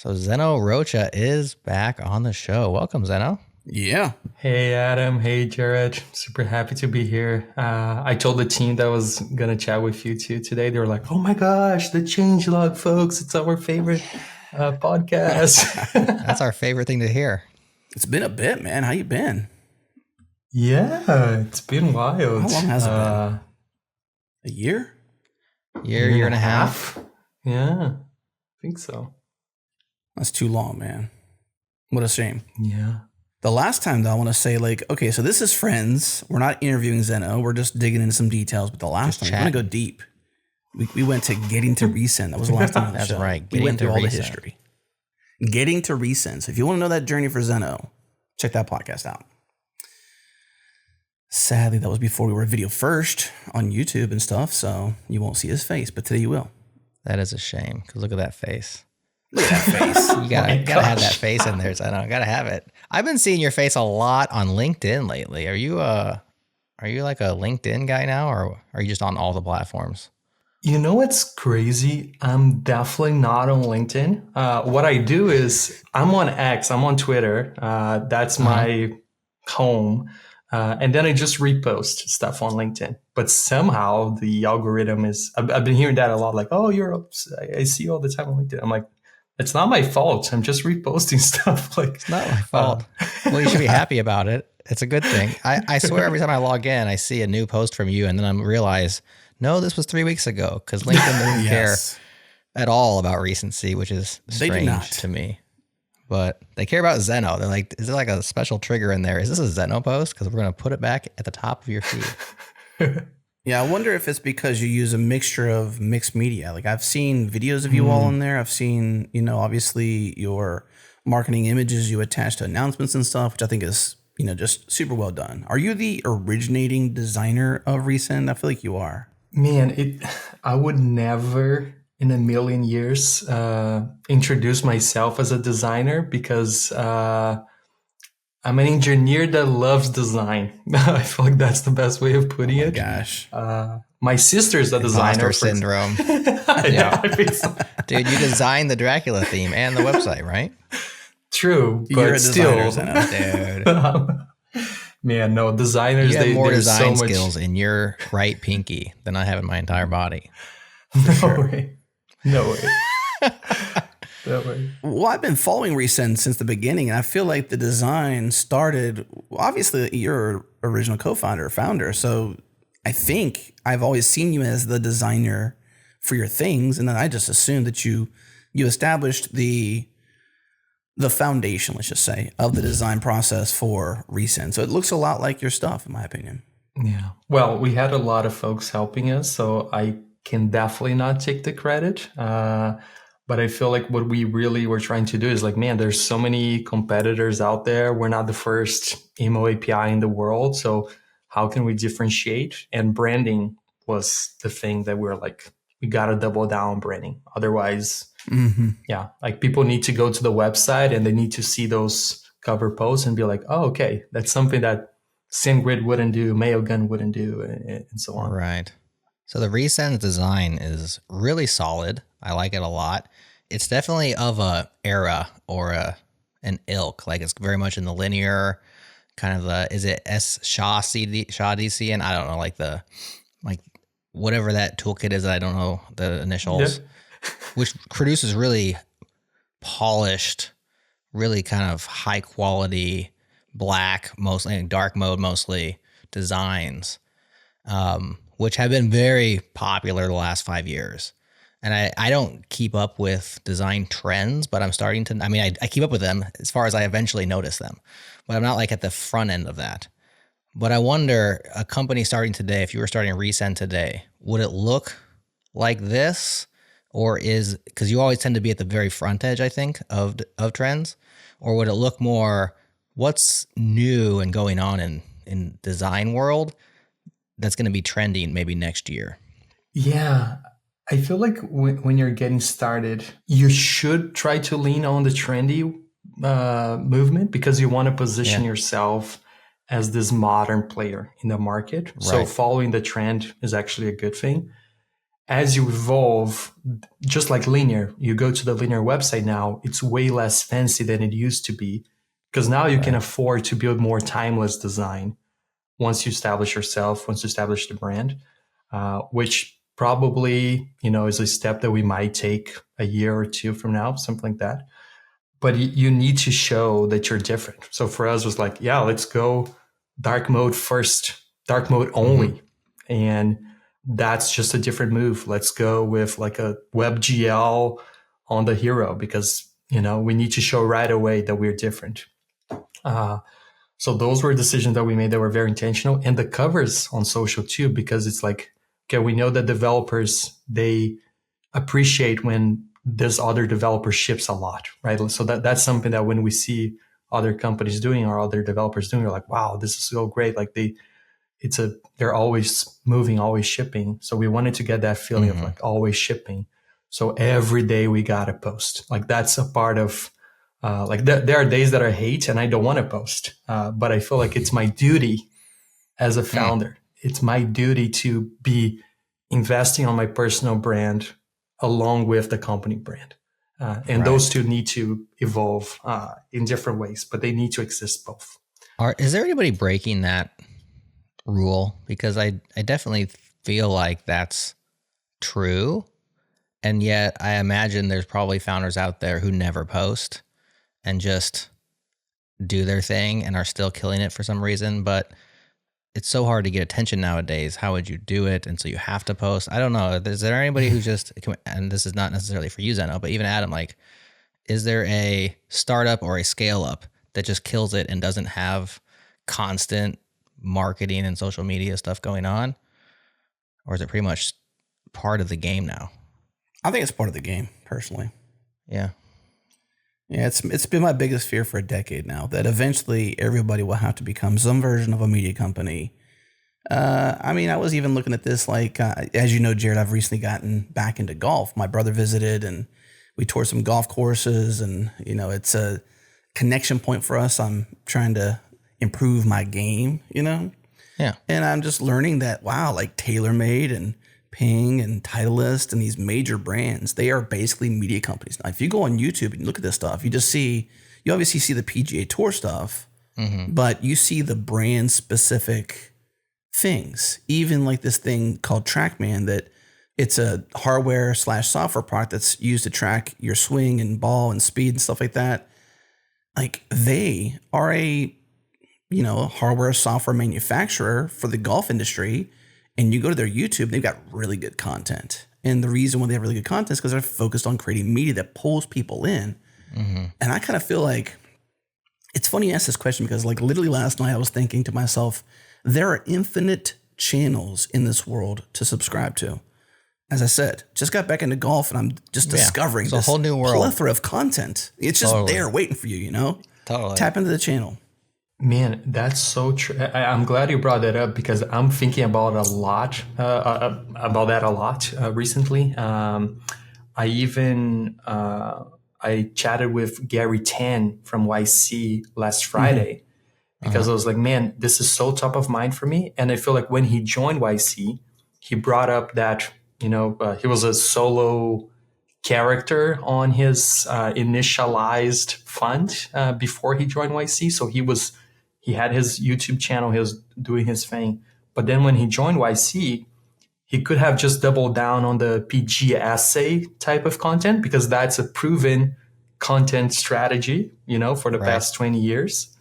So Zeno Rocha is back on the show. Welcome, Zeno. Yeah. Hey, Adam. Hey, Jerod. Super happy to be here. I told the team that I was going to chat with you too today. They were like, oh my gosh, the Changelog, folks. It's our favorite podcast. That's our favorite thing to hear. It's been a bit, man. How you been? Yeah, it's been wild. How long has it been? A year? Year and a half? Yeah, I think so. That's too long, man. What a shame. Yeah. The last time, though, I want to say, okay, so this is Friends. We're not interviewing Zeno. We're just digging into some details. But the last time, we're going to go deep. We went to getting to recent. That was the last time on the That's show. right. We went through all the history. Getting to recent. So if you want to know that journey for Zeno, check that podcast out. Sadly, that was before we were video first on YouTube and stuff, so you won't see his face, but today you will. That is a shame, because look at that face. Look at that face. You gotta have that face in there, Zeno. Gotta have it. I've been seeing your face a lot on LinkedIn lately. Are you like a LinkedIn guy now, or are you just on all the platforms? You know what's crazy? I'm definitely not on LinkedIn. What I do is I'm on X, I'm on Twitter. That's my home. And then I just repost stuff on LinkedIn. But somehow the algorithm is, I've been hearing that a lot, like, oh, I see you all the time on LinkedIn. I'm like, it's not my fault. I'm just reposting stuff. Like, it's not my fault. Well, you should be happy about it. It's a good thing. I swear every time I log in, I see a new post from you, and then I realize, no, this was 3 weeks ago, because LinkedIn doesn't care at all about recency, which is strange to me. But they care about Zeno. They're like, is there like a special trigger in there? Is this a Zeno post? Because we're going to put it back at the top of your feed. Yeah, I wonder if it's because you use a mixture of mixed media. Like I've seen videos of you all in there. I've seen, obviously your marketing images you attach to announcements and stuff, which I think is, just super well done. Are you the originating designer of Recent? I feel like you are. Man, I would never in a million years introduce myself as a designer because I'm an engineer that loves design. I feel like that's the best way of putting it. Gosh. My sister's a designer. Imposter syndrome. Yeah, I think so. Dude, you designed the Dracula theme and the website, right? True, but You're a still. Dude. Man, no, designers, you have more design so skills in your right pinky than I have in my entire body. No way. That way. Well, I've been following Recent since the beginning, and I feel like the design started, obviously you're original co-founder or founder, so I think I've always seen you as the designer for your things, and then I just assumed that you established the foundation, let's just say, of the design process for Recent. So it looks a lot like your stuff, in my opinion. Yeah. Well, we had a lot of folks helping us, so I can definitely not take the credit. But I feel like what we really were trying to do is like, man, there's so many competitors out there. We're not the first emo API in the world. So how can we differentiate? And branding was the thing that we're like, we got to double down on branding. Otherwise, like people need to go to the website and they need to see those cover posts and be like, oh, okay, that's something that SendGrid wouldn't do, Mailgun wouldn't do, and so on. Right. So the Recent design is really solid. I like it a lot. It's definitely of a era or an ilk. Like it's very much in the linear kind of is it Shaw DC? And I don't know, like whatever that toolkit is. I don't know the initials, which produces really polished, really kind of high quality, black, mostly dark mode, mostly designs. Which have been very popular the last 5 years. And I don't keep up with design trends, but I'm starting to, I keep up with them as far as I eventually notice them, but I'm not like at the front end of that. But I wonder, a company starting today, if you were starting Recent today, would it look like this? Or because you always tend to be at the very front edge, I think, of trends, or would it look more, what's new and going on in design world that's going to be trending maybe next year? Yeah, I feel like when you're getting started, you should try to lean on the trendy movement because you want to position yourself as this modern player in the market. Right. So following the trend is actually a good thing. as you evolve, just like linear, you go to the linear website now, it's way less fancy than it used to be, because now you can afford to build more timeless design once you establish yourself, once you establish the brand, which probably, is a step that we might take a year or two from now, something like that. But you need to show that you're different. So for us, it was like, yeah, let's go dark mode first, dark mode only. And that's just a different move. Let's go with like a WebGL on the hero because, we need to show right away that we're different. So those were decisions that we made that were very intentional. And the covers on social too, because it's like, okay, we know that developers, they appreciate when this other developer ships a lot, right? So that's something that when we see other companies doing or other developers doing, we're like, wow, this is so great. Like they're always moving, always shipping. So we wanted to get that feeling of like always shipping. So every day we got to post. Like that's a part of, there are days that I hate and I don't want to post. But I feel like it's my duty as a founder. It's my duty to be investing on my personal brand along with the company brand. And those two need to evolve in different ways, but they need to exist both. Is there anybody breaking that rule? Because I definitely feel like that's true. And yet I imagine there's probably founders out there who never post and just do their thing and are still killing it for some reason. But it's so hard to get attention nowadays. How would you do it? And so you have to post. I don't know. Is there anybody who just, and this is not necessarily for you, Zeno, but even Adam, like, is there a startup or a scale up that just kills it and doesn't have constant marketing and social media stuff going on? Or is it pretty much part of the game now? I think it's part of the game, personally. Yeah. Yeah, it's been my biggest fear for a decade now that eventually everybody will have to become some version of a media company. I was even looking at this like, as you know, Jerod, I've recently gotten back into golf. My brother visited and we toured some golf courses and, it's a connection point for us. I'm trying to improve my game, Yeah. And I'm just learning that, wow, like TaylorMade and Ping and Titleist and these major brands, they are basically media companies. Now, if you go on YouTube and look at this stuff, you obviously see the PGA Tour stuff, but you see the brand specific things. Even like this thing called TrackMan, that it's a hardware / software product that's used to track your swing and ball and speed and stuff like that. Like they are a hardware software manufacturer for the golf industry. And you go to their YouTube, they've got really good content. And the reason why they have really good content is because they're focused on creating media that pulls people in. And I kind of feel like it's funny you ask this question because like literally last night I was thinking to myself, there are infinite channels in this world to subscribe to. As I said, just got back into golf and I'm just discovering this whole new world, plethora of content. It's just there waiting for you, Totally. Tap into the channel. Man, that's so true. I'm glad you brought that up because I'm thinking about a lot about that a lot recently. I chatted with Gary Tan from YC last Friday because I was like, man, this is so top of mind for me. And I feel like when he joined YC, he brought up that he was a solo character on his initialized fund before he joined YC. So he had his YouTube channel, he was doing his thing. But then when he joined YC, he could have just doubled down on the PG essay type of content because that's a proven content strategy, for the past 20 years.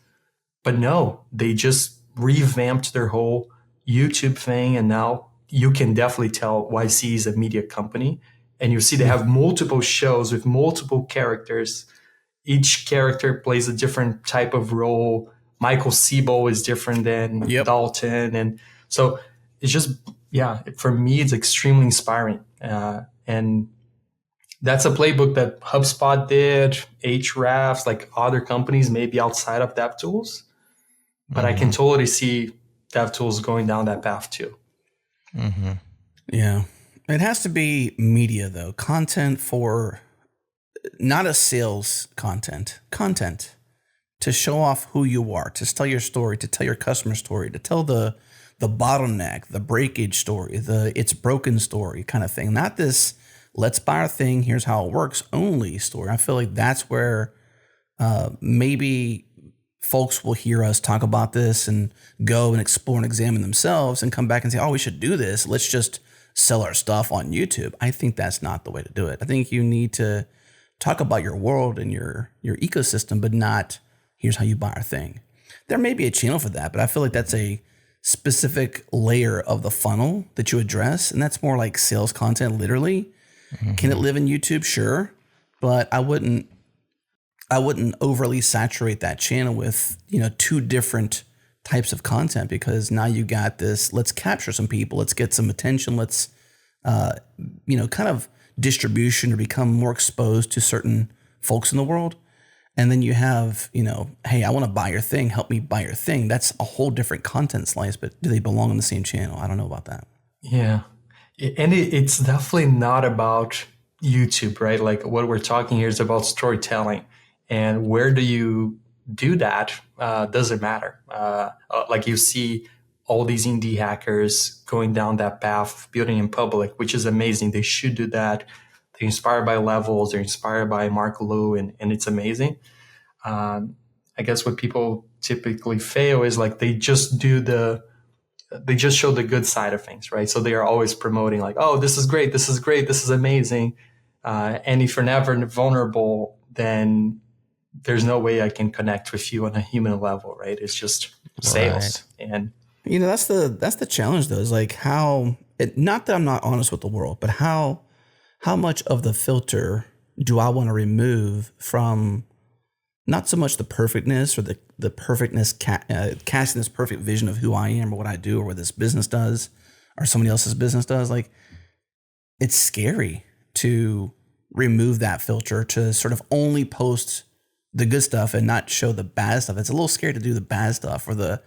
But no, they just revamped their whole YouTube thing. And now you can definitely tell YC is a media company. And you see they have multiple shows with multiple characters. Each character plays a different type of role. Michael Siebel is different than Dalton. And so it's just, for me, it's extremely inspiring. And that's a playbook that HubSpot did, Ahrefs, like other companies, maybe outside of DevTools. But I can totally see DevTools going down that path too. Yeah. It has to be media, though. Content for not a sales content to show off who you are, to tell your story, to tell your customer story, to tell the the bottleneck, the breakage story, the it's broken story kind of thing. Not this let's buy our thing, here's how it works only story. I feel like that's where maybe folks will hear us talk about this and go and explore and examine themselves and come back and say, oh, we should do this. Let's just sell our stuff on YouTube. I think that's not the way to do it. I think you need to talk about your world and your ecosystem, but not here's how you buy our thing. There may be a channel for that, but I feel like that's a specific layer of the funnel that you address. And that's more like sales content, literally. Mm-hmm. Can it live in YouTube? Sure. But I wouldn't overly saturate that channel with, two different types of content, because now you got this, let's capture some people, let's get some attention, let's, kind of distribution or become more exposed to certain folks in the world. And then you have, hey, I want to buy your thing, help me buy your thing. That's a whole different content slice, but do they belong on the same channel? I don't know about that. Yeah. And it's definitely not about YouTube, right? Like what we're talking here is about storytelling. And where do you do that doesn't matter. Like you see all these indie hackers going down that path, building in public, which is amazing. They should do that. They're inspired by Levels. They're inspired by Mark Liu, and it's amazing. I guess what people typically fail is like they just show the good side of things, right? So they are always promoting like, oh, this is great, this is great, this is amazing. And if you're never vulnerable, then there's no way I can connect with you on a human level, right? It's just sales. Right. And that's the challenge though, is like not that I'm not honest with the world, but how much of the filter do I want to remove from not so much the perfectness or the perfectness, casting this perfect vision of who I am or what I do or what this business does or somebody else's business does. Like, it's scary to remove that filter, to sort of only post the good stuff and not show the bad stuff. It's a little scary to do the bad stuff or the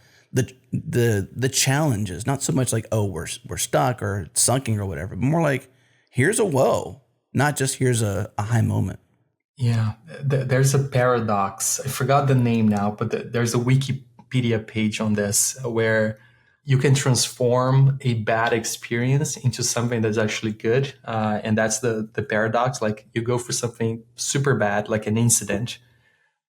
challenges. Not so much like, oh, we're stuck or sunking or whatever, but more like, here's a woe, not just here's a high moment. Yeah, there's a paradox. I forgot the name now, but there's a Wikipedia page on this where you can transform a bad experience into something that's actually good. And that's the paradox. Like you go for something super bad, like an incident,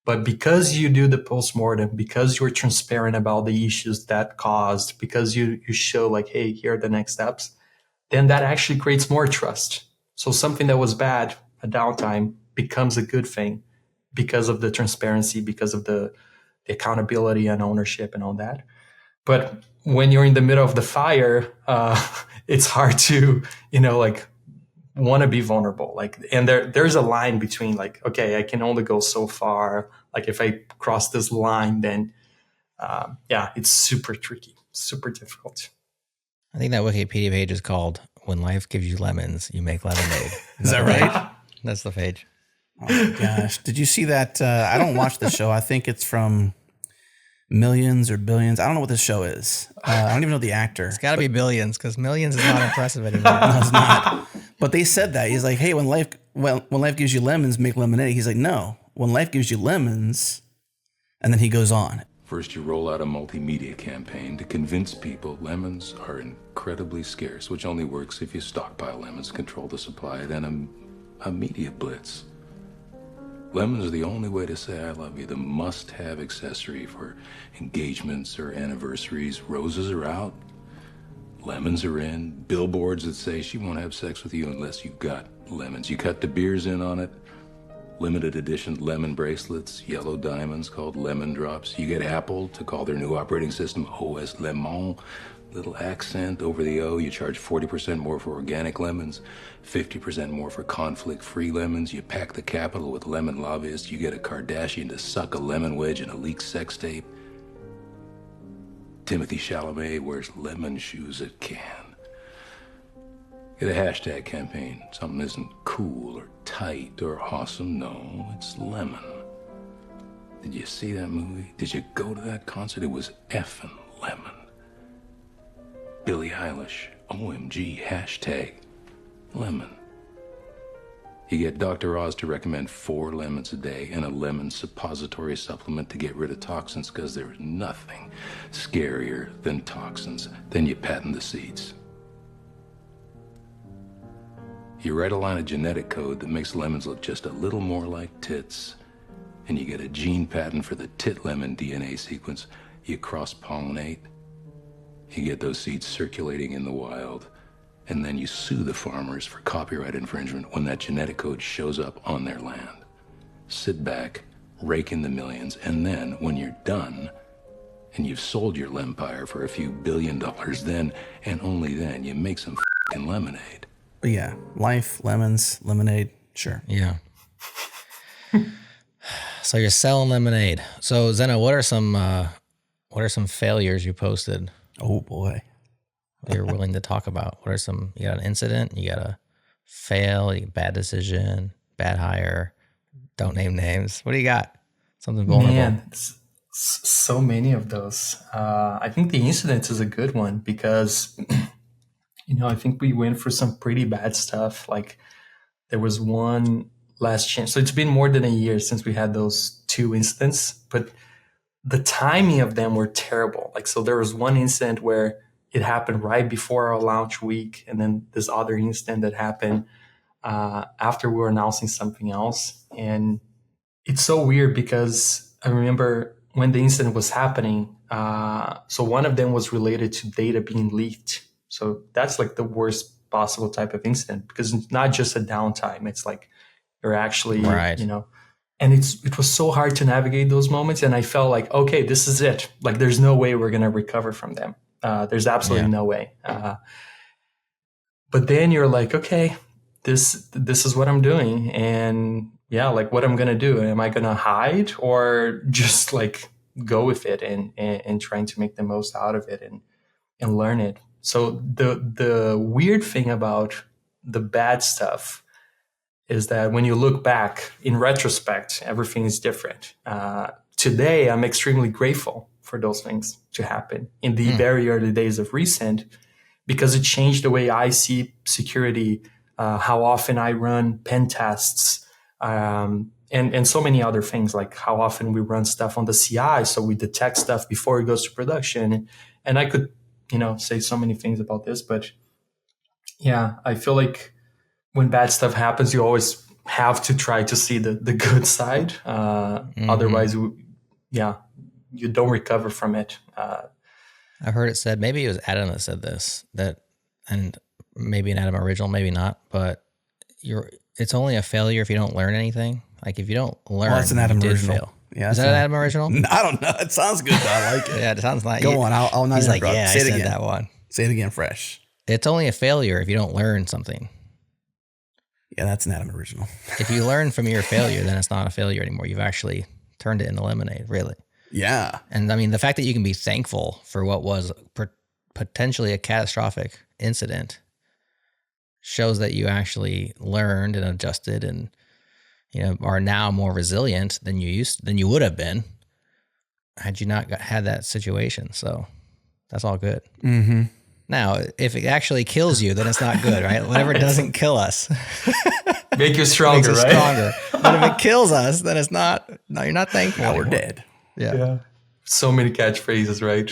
but because you do the postmortem, because you're transparent about the issues that caused, because you show like, hey, here are the next steps, then that actually creates more trust. So something that was bad, a downtime, becomes a good thing because of the transparency, because of the accountability and ownership and all that. But when you're in the middle of the fire, it's hard to, want to be vulnerable. Like, and there's a line between like, okay, I can only go so far. Like if I cross this line, then it's super tricky, super difficult. I think that Wikipedia page is called "When Life Gives You Lemons, You Make Lemonade." Is that right? That's the page. Oh my gosh. Did you see that? I don't watch the show. I think it's from Millions or Billions. I don't know what this show is. I don't even know the actor. It's got to be Billions, because Millions is not impressive anymore. No, it's not. But they said that. He's like, hey, when life gives you lemons, make lemonade. He's like, no, when life gives you lemons. And then he goes on. First, you roll out a multimedia campaign to convince people lemons are incredibly scarce, which only works if you stockpile lemons, control the supply, then a media blitz. Lemons are the only way to say I love you, the must-have accessory for engagements or anniversaries. Roses are out, lemons are in, billboards that say she won't have sex with you unless you've got lemons. You cut the beers in on it, limited edition lemon bracelets, yellow diamonds called lemon drops. You get Apple to call their new operating system OS Lemon. Little accent over the O. You charge 40% more for organic lemons, 50% more for conflict-free lemons. You pack the capital with lemon lobbyists. You get a Kardashian to suck a lemon wedge in a leaked sex tape. Timothy Chalamet wears lemon shoes at Cannes. Get a hashtag campaign. Something isn't cool or tight or awesome. No, it's lemon. Did you see that movie? Did you go to that concert? It was effing lemon. Billie Eilish, OMG, hashtag lemon. You get Dr. Oz to recommend 4 lemons a day and a lemon suppository supplement to get rid of toxins, because there's nothing scarier than toxins. Then you patent the seeds. You write a line of genetic code that makes lemons look just a little more like tits, and you get a gene patent for the tit lemon DNA sequence. You cross-pollinate, you get those seeds circulating in the wild, and then you sue the farmers for copyright infringement when that genetic code shows up on their land. Sit back, rake in the millions, and then when you're done and you've sold your lempire for a few $1 billion, then and only then you make some f***ing lemonade. But yeah, life, lemons, lemonade, sure. Yeah. So you're selling lemonade. So Zeno, what are some failures you posted Oh boy. that you're willing to talk about? What are some, you got an incident, you got a fail, you bad decision, bad hire, don't name names. What do you got? Something vulnerable. Man, so many of those. I think the incident is a good one because, I think we went for some pretty bad stuff. Like there was one last chance. So it's been more than a year since we had those 2 incidents, but the timing of them were terrible. Like, so there was one incident where it happened right before our launch week. And then this other incident that happened after we were announcing something else. And it's so weird because I remember when the incident was happening. So one of them was related to data being leaked. So that's like the worst possible type of incident because it's not just a downtime. It's like you're actually, right. And it was so hard to navigate those moments. And I felt like, okay, this is it. Like there's no way we're going to recover from them. There's absolutely no way. But then you're like, okay, this is what I'm doing. And yeah, like what I'm going to do. Am I going to hide or just like go with it and trying to make the most out of it and learn it? So the weird thing about the bad stuff is that when you look back in retrospect, everything is different. Today, I'm extremely grateful for those things to happen in the very early days of Recent because it changed the way I see security, how often I run pen tests, and so many other things, like how often we run stuff on the CI. So we detect stuff before it goes to production. And I could, say so many things about this, but yeah, I feel like when bad stuff happens, you always have to try to see the good side. Otherwise, you don't recover from it. I've heard it said, maybe it was Adam that said this, and maybe an Adam original, maybe not, but it's only a failure if you don't learn anything. Like if you don't learn, that's an Adam you did original. fail. Yeah, is that an Adam original? I don't know. It sounds good though. I like it. Yeah, it sounds like Go on. I'll not He's like, interrupt. yeah, Say I it said again. that one. Say it again fresh. It's only a failure if you don't learn something. Yeah, that's an Adam original. If you learn from your failure, then it's not a failure anymore. You've actually turned it into lemonade, really. Yeah. And I mean, the fact that you can be thankful for what was potentially a catastrophic incident shows that you actually learned and adjusted and, are now more resilient than you would have been had you not had that situation. So that's all good. Mm-hmm. Now, if it actually kills you, then it's not good, right? Whatever doesn't kill us make you stronger, makes us right? stronger. But if it kills us, then it's not. No, you're not thankful. Now we're anymore. dead. Yeah. So many catchphrases, right?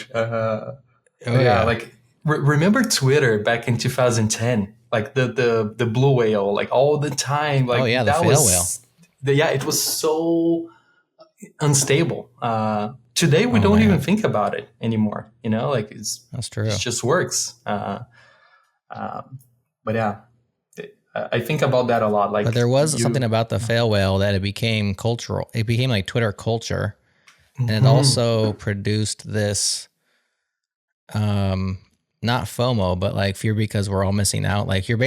Yeah. Like remember Twitter back in 2010, like the blue whale, like all the time. Like the fail whale. It was so unstable. Today we don't even think about it anymore. That's true. It just works. But yeah, I think about that a lot. Like, but there was something about the fail whale that it became cultural. It became like Twitter culture, and it also produced this, not FOMO, but like fear because we're all missing out. Like you're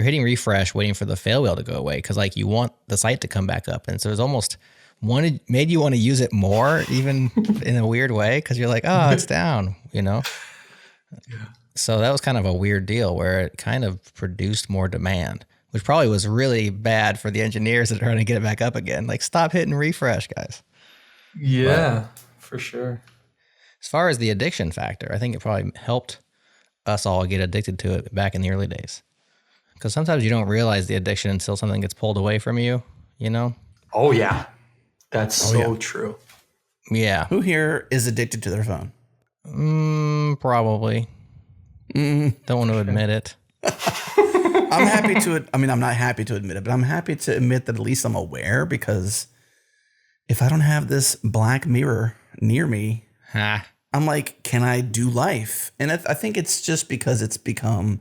hitting refresh, waiting for the fail whale to go away because like you want the site to come back up, and so it's almost made you want to use it more, even in a weird way, because you're like, oh, it's down, Yeah. So that was kind of a weird deal where it kind of produced more demand, which probably was really bad for the engineers that are trying to get it back up again. Like, stop hitting refresh, guys. Yeah, for sure. As far as the addiction factor, I think it probably helped us all get addicted to it back in the early days. Because sometimes you don't realize the addiction until something gets pulled away from you, you know? Oh, yeah. That's so true. Yeah. Who here is addicted to their phone? Probably. Don't want to admit it. I'm happy to, I mean, I'm not happy to admit it, but I'm happy to admit that at least I'm aware, because if I don't have this black mirror near me, I'm like, can I do life? And I think it's just because it's become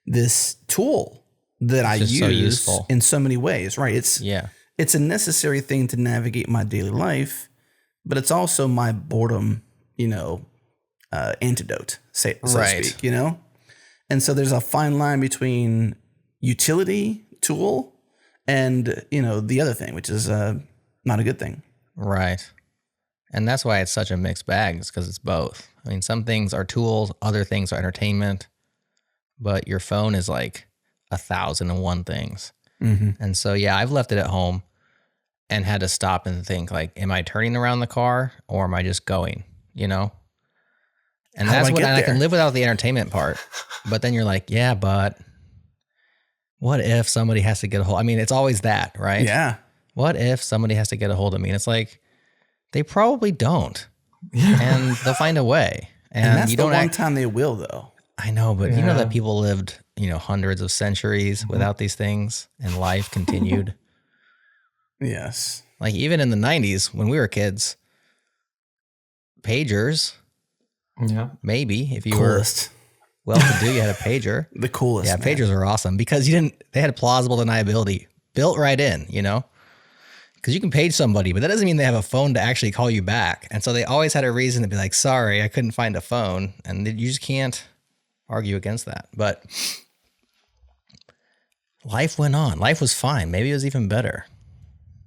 this tool that I use in so many ways, right? It's a necessary thing to navigate my daily life, but it's also my boredom, antidote, so to speak, And so there's a fine line between utility tool and, the other thing, which is not a good thing. Right. And that's why it's such a mixed bag, is because it's both. I mean, some things are tools, other things are entertainment, but your phone is like 1,001 things. Mm-hmm. And so, yeah, I've left it at home and had to stop and think, like, am I turning around the car or am I just going, And that's what I can live without the entertainment part. But then you're like, yeah, but what if somebody has to get a hold? I mean, it's always that, right? Yeah. What if somebody has to get a hold of me? And it's like, they probably don't. And they'll find a way. And that's the one time they will, though. I know, but you know that people lived, hundreds of centuries without these things, and life continued. Yes. Like even in the 90s when we were kids, pagers. Yeah. Maybe if you were well-to-do, you had a pager. The coolest. Yeah, pagers were awesome because they had plausible deniability built right in, Because you can page somebody, but that doesn't mean they have a phone to actually call you back. And so they always had a reason to be like, sorry, I couldn't find a phone. And you just can't argue against that. But life went on. Life was fine. Maybe it was even better.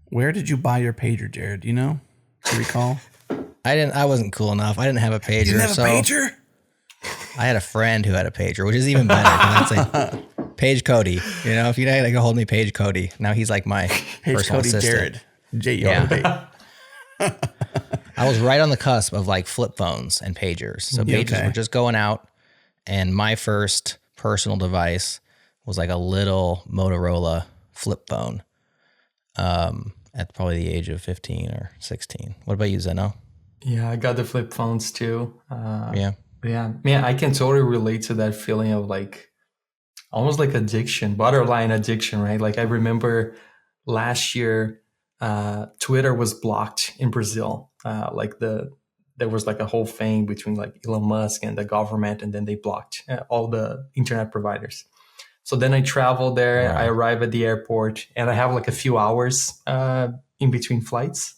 Where did you buy your pager, Jerod? Do you recall? I wasn't cool enough. I didn't have a pager. You didn't have a pager? I had a friend who had a pager, which is even better. That's like Page Cody. If you got to go hold me, Page Cody. Now he's like my Page personal Cody assistant. Jerod. J-E-R-O-D. I was right on the cusp of like flip phones and pagers. So pagers were just going out, and my first personal device was like a little Motorola flip phone at probably the age of 15 or 16. What about you, Zeno? Yeah, I got the flip phones too. Yeah. Yeah. Man, I can totally relate to that feeling of like almost like addiction, borderline addiction, right? Like I remember last year, Twitter was blocked in Brazil. There was like a whole thing between like Elon Musk and the government, and then they blocked all the internet providers. So then I traveled there, I arrive at the airport, and I have like a few hours in between flights.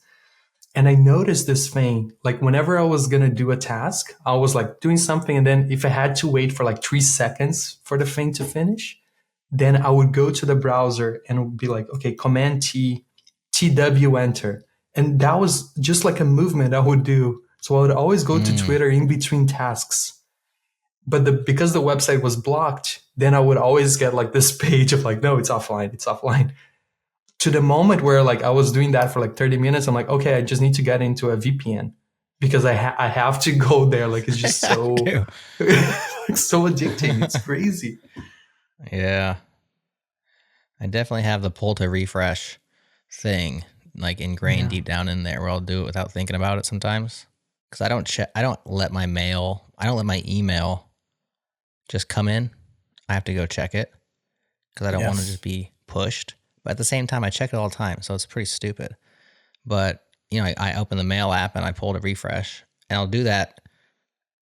And I noticed this thing, like whenever I was going to do a task, I was like doing something. And then if I had to wait for like 3 seconds for the thing to finish, then I would go to the browser and it would be like, okay, Command T, TW enter. And that was just like a movement I would do. So I would always go to Twitter in between tasks. But because the website was blocked, then I would always get like this page of like, no, it's offline. To the moment where like I was doing that for like 30 minutes, I'm like, okay, I just need to get into a VPN because I have to go there. Like it's just so like so addicting. It's crazy. Yeah. I definitely have the pull to refresh thing like ingrained deep down in there where I'll do it without thinking about it sometimes. Because I don't let my email just come in. I have to go check it because I don't want to just be pushed. But at the same time, I check it all the time, so it's pretty stupid. But, I open the mail app and I pull to refresh, and I'll do that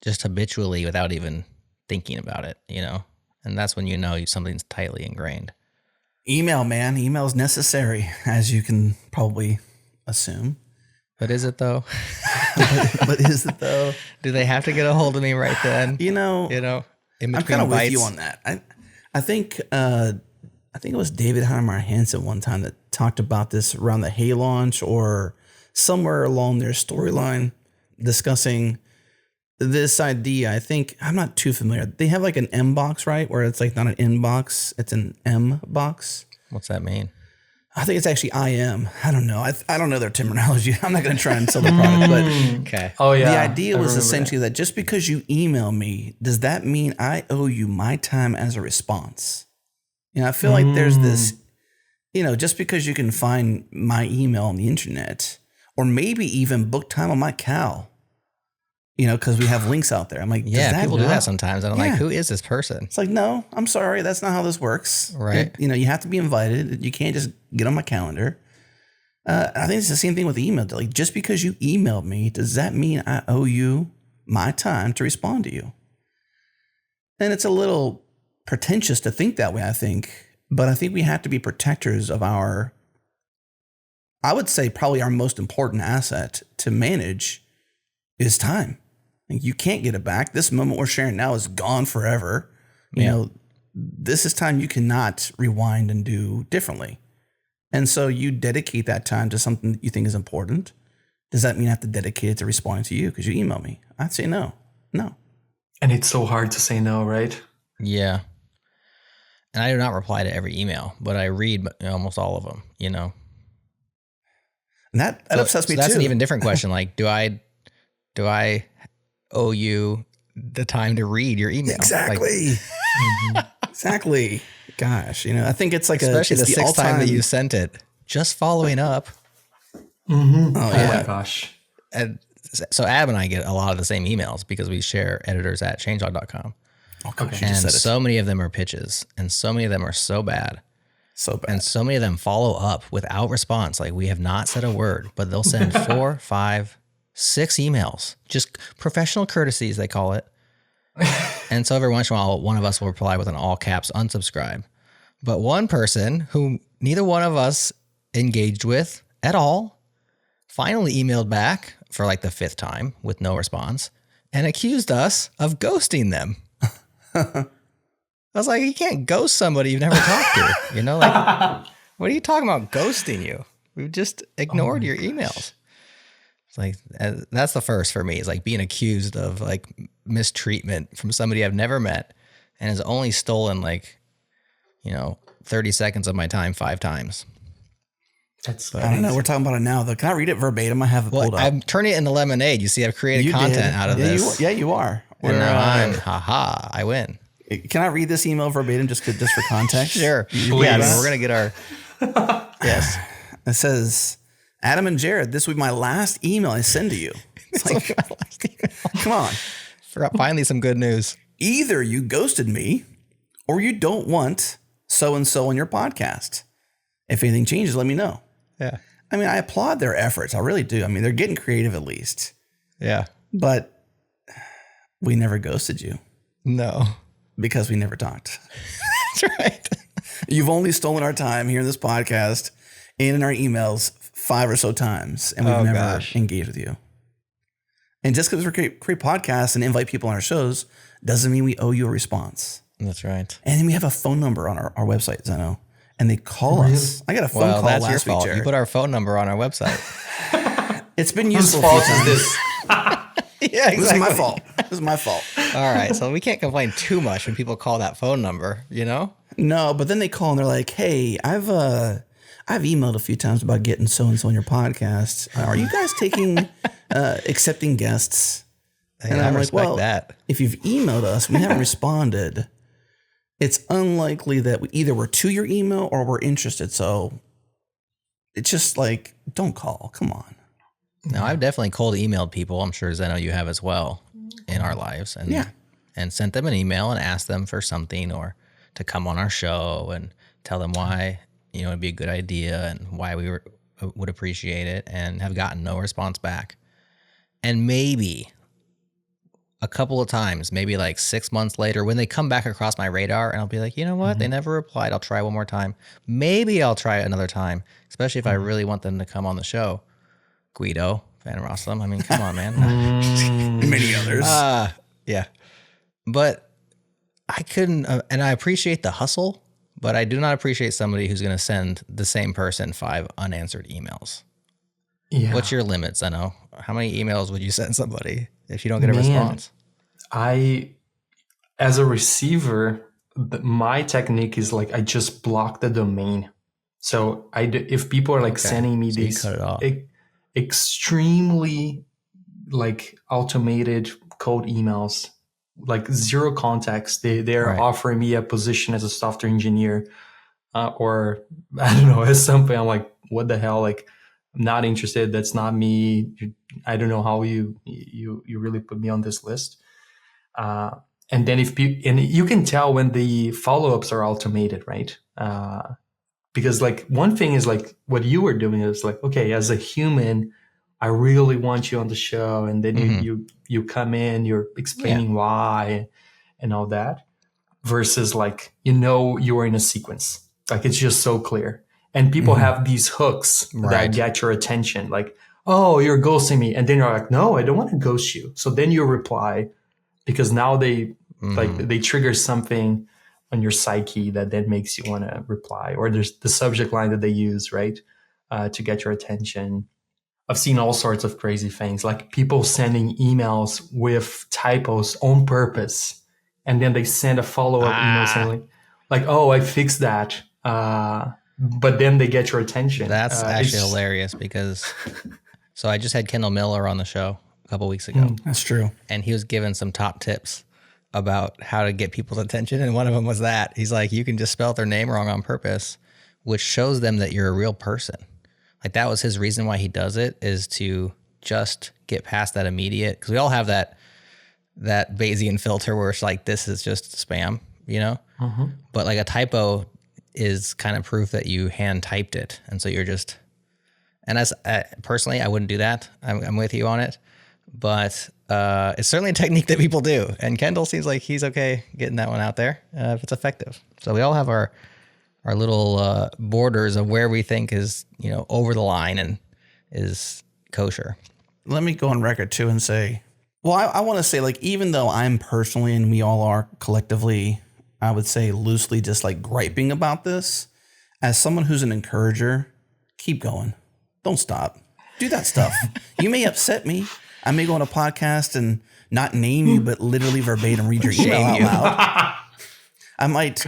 just habitually without even thinking about it, And that's when something's tightly ingrained. Email, man. Email is necessary, as you can probably assume. But is it, though? But is it, though? Do they have to get a hold of me right then? In I'm kind of with you on that. I think it was David Heinemeier Hansson one time that talked about this around the Hey launch or somewhere along their storyline discussing this idea. I think I'm not too familiar. They have like an M box, right? Where it's like not an inbox, it's an M box. What's that mean? I think it's actually IM. I don't know. I don't know their terminology. I'm not going to try and sell the product, but okay. Oh yeah. The idea was essentially that just because you email me, does that mean I owe you my time as a response? I feel like there's this, just because you can find my email on the internet, or maybe even book time on my Cal, because we have links out there. I'm like, yeah, people do that sometimes. And I'm like, who is this person? It's like, no, I'm sorry. That's not how this works. Right. You have to be invited. You can't just get on my calendar. I think it's the same thing with email. Like, just because you emailed me, does that mean I owe you my time to respond to you? And it's a little pretentious to think that way, I think. But I think we have to be protectors of I would say probably our most important asset to manage is time. Like, you can't get it back. This moment we're sharing now is gone forever. This is time you cannot rewind and do differently. And so you dedicate that time to something that you think is important. Does that mean I have to dedicate it to responding to you because you email me? I'd say no. And it's so hard to say no, right? Yeah. And I do not reply to every email, but I read almost all of them, And that upsets me too. That's an even different question. Like, do I owe you the time to read your email? Exactly. Exactly. Gosh, I think it's like especially the sixth time that you sent it, just following up. Oh my gosh. And so Adam and I get a lot of the same emails because we share editors at changelog.com. Oh gosh, and so many of them are pitches, and so many of them are so bad. And so many of them follow up without response. Like, we have not said a word, but they'll send 4, 5, 6 emails, just professional courtesies, they call it. And so every once in a while, one of us will reply with an all caps unsubscribe. But one person who neither one of us engaged with at all finally emailed back for like the 5th time with no response and accused us of ghosting them. I was like, you can't ghost somebody you've never talked to. Like, what are you talking about ghosting you? We've just ignored your emails. It's like, that's the first for me, is like being accused of like mistreatment from somebody I've never met and has only stolen 30 seconds of my time 5 times. I don't know. We're talking about it now, though. Can I read it verbatim? I have it pulled up. I'm turning it into lemonade. You see, I've created content out of this. You are. And now I win. Can I read this email verbatim just for context? Sure. Yeah, we're going to get our... Yes. It says, Adam and Jerod, this will be my last email I send to you. It's like, come on. Finally some good news. Either you ghosted me or you don't want so-and-so on your podcast. If anything changes, let me know. Yeah. I mean, I applaud their efforts. I really do. I mean, they're getting creative at least. Yeah. But we never ghosted you. No. Because we never talked. That's right. You've only stolen our time here in this podcast and in our emails 5 or so times, and we've never engaged with you. And just because we create podcasts and invite people on our shows doesn't mean we owe you a response. That's right. And then we have a phone number on our website, Zeno. And they call us. I got a phone call last week, Jerod. You put our phone number on our website. It's been useful. Whose fault is this? Yeah, exactly. This is my fault. This is my fault. All right. So we can't complain too much when people call that phone number, No, but then they call and they're like, hey, I've emailed a few times about getting so-and-so on your podcast. Are you guys accepting guests? Hey, and I'm like, well, that. If you've emailed us, we haven't responded. It's unlikely that either we're to your email or we're interested. So it's just like, don't call. Come on. No, I've definitely cold emailed people. I'm sure, Zeno, you have as well in our lives. And sent them an email and asked them for something or to come on our show and tell them why, it'd be a good idea and why we would appreciate it, and have gotten no response back. And maybe a couple of times, maybe like 6 months later, when they come back across my radar, and I'll be like, you know what? They never replied. I'll try one more time. Maybe I'll try another time, especially if I really want them to come on the show. Guido, Van Rossum. I mean, come on, man. Many others. Yeah. But I couldn't, and I appreciate the hustle, but I do not appreciate somebody who's going to send the same person 5 unanswered emails. Yeah. What's your limits, Zeno? How many emails would you send somebody if you don't get a response? As a receiver, my technique is like, I just block the domain. So if people are like sending me these extremely like automated code emails, like zero context, they're offering me a position as a software engineer or I don't know, at some point I'm like, what the hell? Like, I'm not interested. That's not me. I don't know how you really put me on this list. And then and you can tell when the follow-ups are automated, right? Because like one thing is like what you were doing is like, okay, as a human, I really want you on the show. And then you come in, you're explaining why and all that, versus like, you are in a sequence. Like it's just so clear. And people have these hooks that get your attention. Like, oh, you're ghosting me. And then you're like, no, I don't want to ghost you. So then you reply because now they trigger something on your psyche that then makes you want to reply. Or there's the subject line that they use, right? To get your attention. I've seen all sorts of crazy things, like people sending emails with typos on purpose. And then they send a follow-up email saying like, oh, I fixed that. But then they get your attention. That's actually hilarious because so I just had Kendall Miller on the show a couple weeks ago. That's true. And he was giving some top tips about how to get people's attention. And one of them was that. He's like, you can just spell their name wrong on purpose, which shows them that you're a real person. Like that was his reason why he does it, is to just get past that immediate. Because we all have that Bayesian filter where it's like, this is just spam, you know? But like a typo is kind of proof that you hand typed it. And so you're just, and as personally, I wouldn't do that. I'm with you on it. But it's certainly a technique that people do. And Kendall seems like he's okay getting that one out there if it's effective. So we all have our little borders of where we think is, over the line and is kosher. Let me go on record too and say, well, I want to say, like, even though I'm personally, and we all are collectively, I would say loosely just like griping about this, as someone who's an encourager, keep going. Don't stop. Do that stuff. You may upset me. I may go on a podcast and not name you, but literally verbatim read your email out loud. I might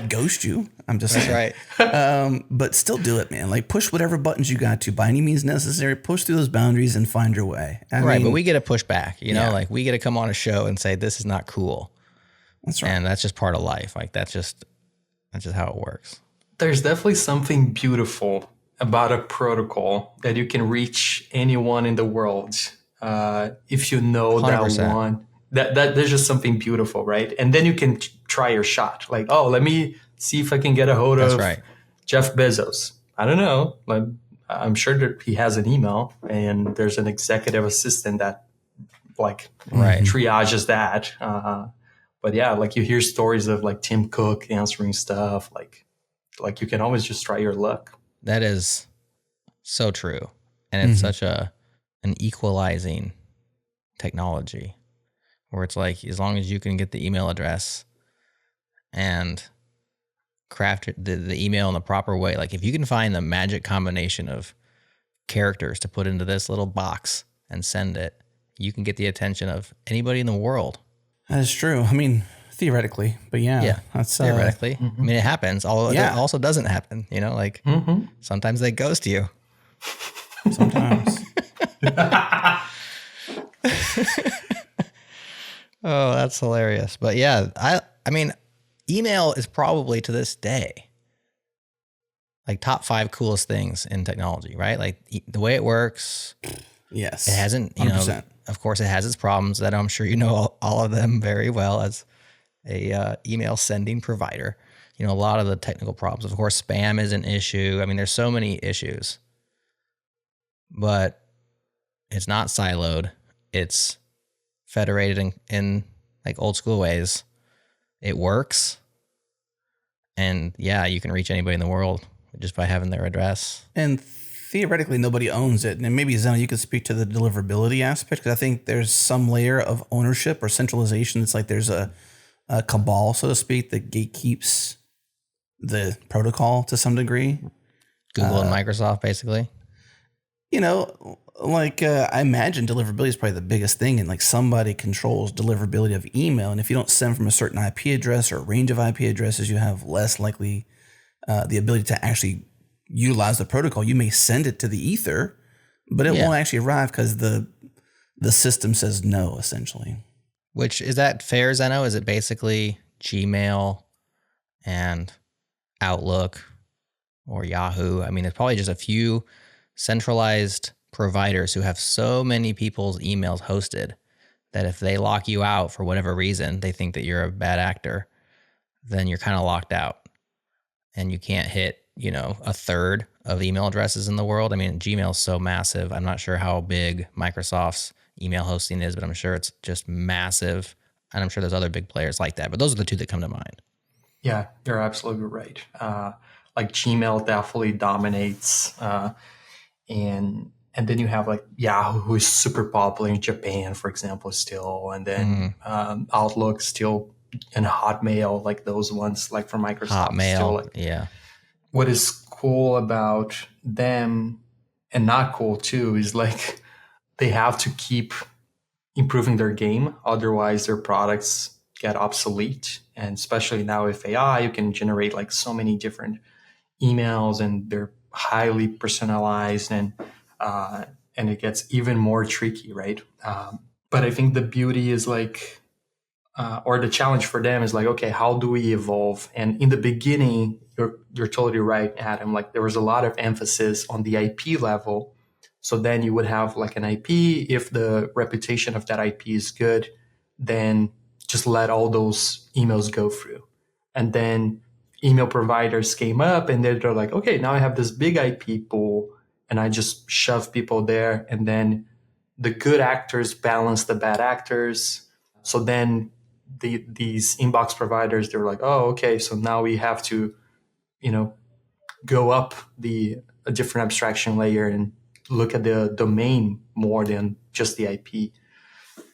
ghost you. I'm just saying. Right. But still do it, man. Like push whatever buttons you got to by any means necessary. Push through those boundaries and find your way. I mean, but we get to push back, like we get to come on a show and say, this is not cool. That's right. And that's just part of life. Like that's just how it works. There's definitely something beautiful about a protocol that you can reach anyone in the world. If you know 100%. That one. That there's just something beautiful, right? And then you can try your shot. Like, oh, let me see if I can get a hold of Jeff Bezos. I don't know. Like, I'm sure that he has an email and there's an executive assistant that triages that. But yeah, like you hear stories of like Tim Cook answering stuff. Like you can always just try your luck. That is so true. And it's such an equalizing technology. Where it's like, as long as you can get the email address and craft the email in the proper way, like if you can find the magic combination of characters to put into this little box and send it, you can get the attention of anybody in the world. That is true. I mean, theoretically, but yeah, that's theoretically. I mean, it happens. Although it also doesn't happen. Sometimes they ghost you. Sometimes. Oh, that's hilarious. But yeah, I mean, email is probably to this day like top 5 coolest things in technology, right? Like the way it works. Yes. It hasn't, 100%. Of course it has its problems that I'm sure you know all of them very well as a email sending provider. A lot of the technical problems. Of course, spam is an issue. I mean, there's so many issues. But it's not siloed. It's federated in like old school ways. It works. And yeah, you can reach anybody in the world just by having their address. And theoretically, nobody owns it. And maybe, Zeno, you could speak to the deliverability aspect, because I think there's some layer of ownership or centralization. It's like there's a cabal, so to speak, that gatekeeps the protocol to some degree. Google and Microsoft, basically. I imagine deliverability is probably the biggest thing, and like somebody controls deliverability of email. And if you don't send from a certain IP address or a range of IP addresses, you have less likely the ability to actually utilize the protocol. You may send it to the ether, but it won't actually arrive because the system says no, essentially. Which, is that fair, Zeno? Is it basically Gmail and Outlook or Yahoo. I mean, there's probably just a few centralized providers who have so many people's emails hosted that if they lock you out for whatever reason, they think that you're a bad actor, then you're kind of locked out and you can't hit, a third of email addresses in the world. I mean, Gmail is so massive. I'm not sure how big Microsoft's email hosting is, but I'm sure it's just massive. And I'm sure there's other big players like that, but those are the two that come to mind. Yeah, you're absolutely right. Like Gmail definitely dominates, and then you have like Yahoo, who is super popular in Japan, for example, still, and then Outlook still, and Hotmail, like those ones, like from Microsoft. Hotmail, still, like, yeah. What is cool about them and not cool too is like they have to keep improving their game, otherwise their products get obsolete. And especially now with AI, you can generate like so many different emails, and they're highly personalized, and it gets even more tricky, right? But I think the beauty is like, or the challenge for them is like, okay, how do we evolve? And in the beginning, you're totally right, Adam. Like there was a lot of emphasis on the IP level. So then you would have like an IP. If the reputation of that IP is good, then just let all those emails go through. And then email providers came up, and they're like, okay, now I have this big IP pool, and I just shove people there. And then the good actors balance the bad actors. So then these inbox providers, they're like, oh, okay, so now we have to, go up a different abstraction layer and look at the domain more than just the IP.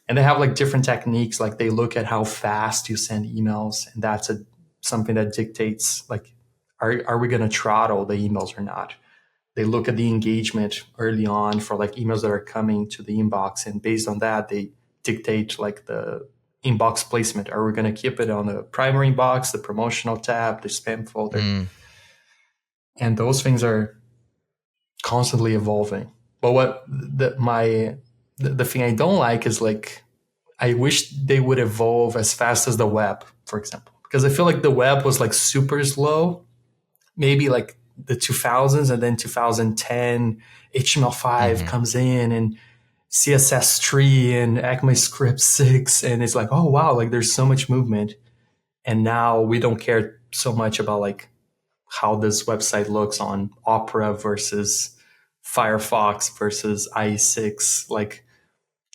And they have like different techniques. Like they look at how fast you send emails, and that's something that dictates like, are we going to throttle the emails or not? They look at the engagement early on for like emails that are coming to the inbox, and based on that, they dictate like the inbox placement. Are we going to keep it on the primary inbox, the promotional tab, the spam folder? And those things are constantly evolving. But the thing I don't like is like, I wish they would evolve as fast as the web, for example, because I feel like the web was like super slow, maybe like the 2000s, and then 2010 HTML5 comes in, and CSS3 and ECMAScript 6, and it's like, oh wow, like there's so much movement. And now we don't care so much about like how this website looks on Opera versus Firefox versus IE6. Like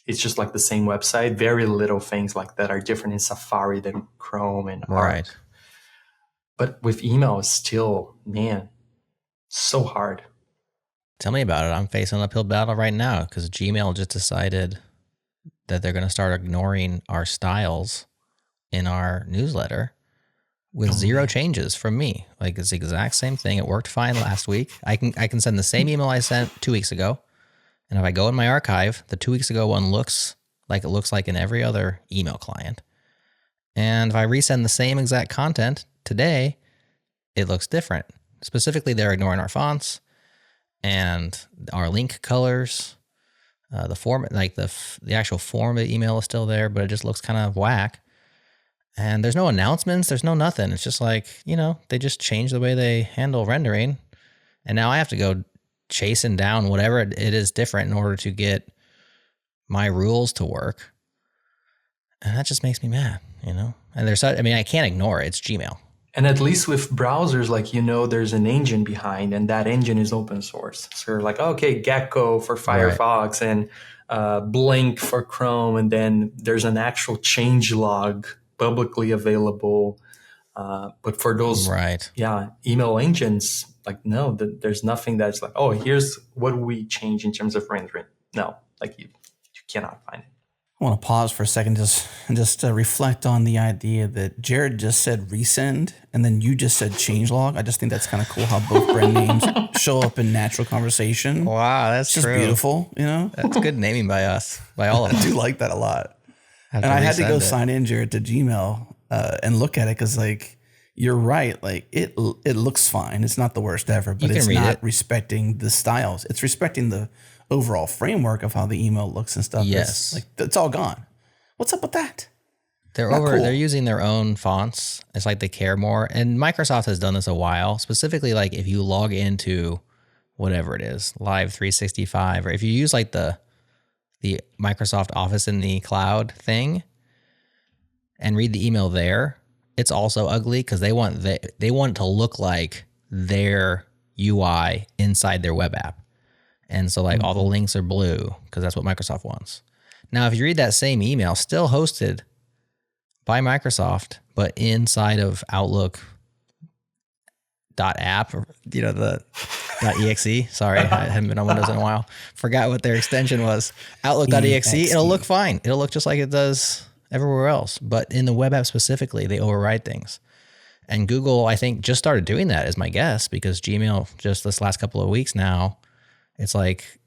it's just like the same website. Very little things like that are different in Safari than Chrome and Arc. But with email, it's still, man, so hard. Tell me about it. I'm facing an uphill battle right now because Gmail just decided that they're going to start ignoring our styles in our newsletter with zero changes from me. Like it's the exact same thing. It worked fine last week. I can send the same email I sent 2 weeks ago. And if I go in my archive, the 2 weeks ago one looks like it looks like in every other email client. And if I resend the same exact content today, it looks different. Specifically, they're ignoring our fonts and our link colors. The format, like the actual form of the email is still there, but it just looks kind of whack. And there's no announcements. There's no nothing. It's just like, they just changed the way they handle rendering. And now I have to go chasing down whatever it is different in order to get my rules to work. And that just makes me mad, And I can't ignore it. It's Gmail. And at least with browsers, like, there's an engine behind, and that engine is open source. So you're like, okay, Gecko for Firefox and Blink for Chrome. And then there's an actual changelog publicly available. But for those email engines, like, no, there's nothing that's like, oh, here's what we change in terms of rendering. No, like you cannot find it. I want to pause for a second just to reflect on the idea that Jerod just said resend and then you just said changelog. I just think that's kind of cool how both brand names show up in natural conversation. Wow, that's just true. Beautiful, That's good naming by us, by all of us. I do like that a lot. And I had to go sign in, Jerod, to Gmail and look at it because, like, you're right. Like, it looks fine. It's not the worst ever, but it's not respecting the styles. It's respecting the overall framework of how the email looks and stuff. Yes. It's all gone. What's up with that? Not cool. They're using their own fonts. It's like they care more. And Microsoft has done this a while, specifically like if you log into whatever it is, Live 365, or if you use like the Microsoft Office in the cloud thing and read the email there, it's also ugly because they want it to look like their UI inside their web app. And so like all the links are blue because that's what Microsoft wants. Now, if you read that same email, still hosted by Microsoft, but inside of Outlook.app, the .exe. Sorry, I haven't been on Windows in a while. Forgot what their extension was. Outlook.exe. It'll look fine. It'll look just like it does everywhere else. But in the web app specifically, they override things. And Google, I think, just started doing that, is my guess, because Gmail, just this last couple of weeks now, it's like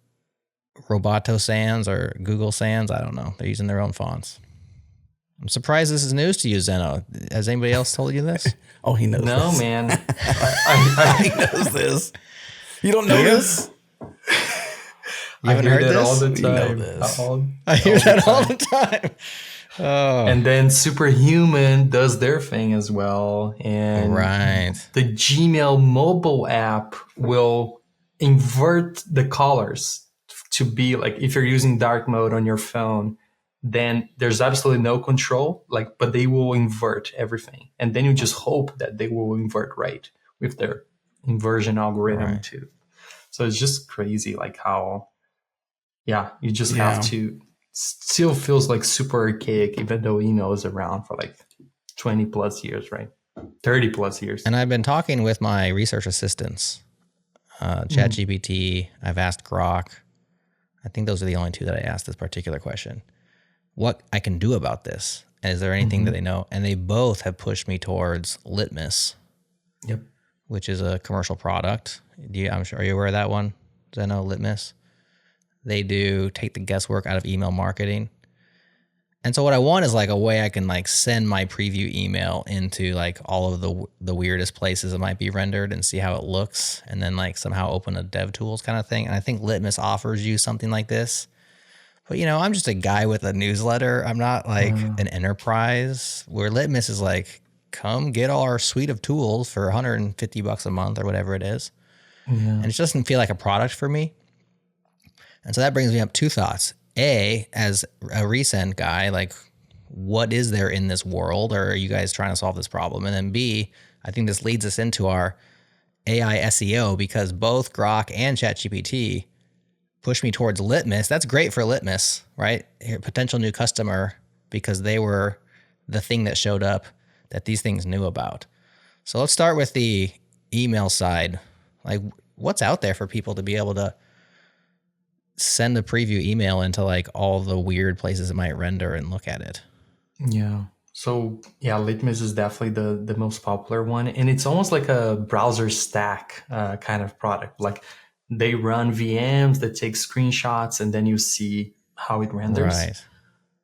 Roboto Sans or Google Sans. I don't know. They're using their own fonts. I'm surprised this is news to you, Zeno. Has anybody else told you this? Oh, he knows No, this. man. He knows this. You don't know this? You haven't heard this? All the You know time. this. I hear that all the time. Oh, And then Superhuman does their thing as well. And right. the Gmail mobile app will invert the colors to be like, if you're using dark mode on your phone, then there's absolutely no control, but they will invert everything. And then you just hope that they will invert right with their inversion algorithm too. So it's just crazy, like how, you just have to, still feels like super archaic, even though email is around for like 20 plus years, right? 30 plus years. And I've been talking with my research assistants, ChatGPT. I've asked Grok. I think those are the only two that I asked this particular question. What I can do about this? And is there anything that they know? And they both have pushed me towards Litmus, which is a commercial product. I'm sure, are you aware of that one, Zeno? Litmus? They do take the guesswork out of email marketing. And so what I want is like a way I can like send my preview email into like all of the weirdest places it might be rendered and see how it looks, and then like somehow open a dev tools kind of thing. And I think Litmus offers you something like this. But I'm just a guy with a newsletter. I'm not like an enterprise, where Litmus is like, come get our suite of tools for $150 a month or whatever it is. And it doesn't feel like a product for me. And so that brings me up two thoughts. A, as a resend guy, like, what is there in this world? Or are you guys trying to solve this problem? And then B, I think this leads us into our AI SEO, because both Grok and ChatGPT push me towards Litmus. That's great for Litmus, right? Potential new customer, because they were the thing that showed up that these things knew about. So let's start with the email side. Like, what's out there for people to be able to send a preview email into like all the weird places it might render and look at it? Yeah. So Litmus is definitely the most popular one. And it's almost like a browser stack kind of product. Like, they run VMs that take screenshots, and then you see how it renders. Right.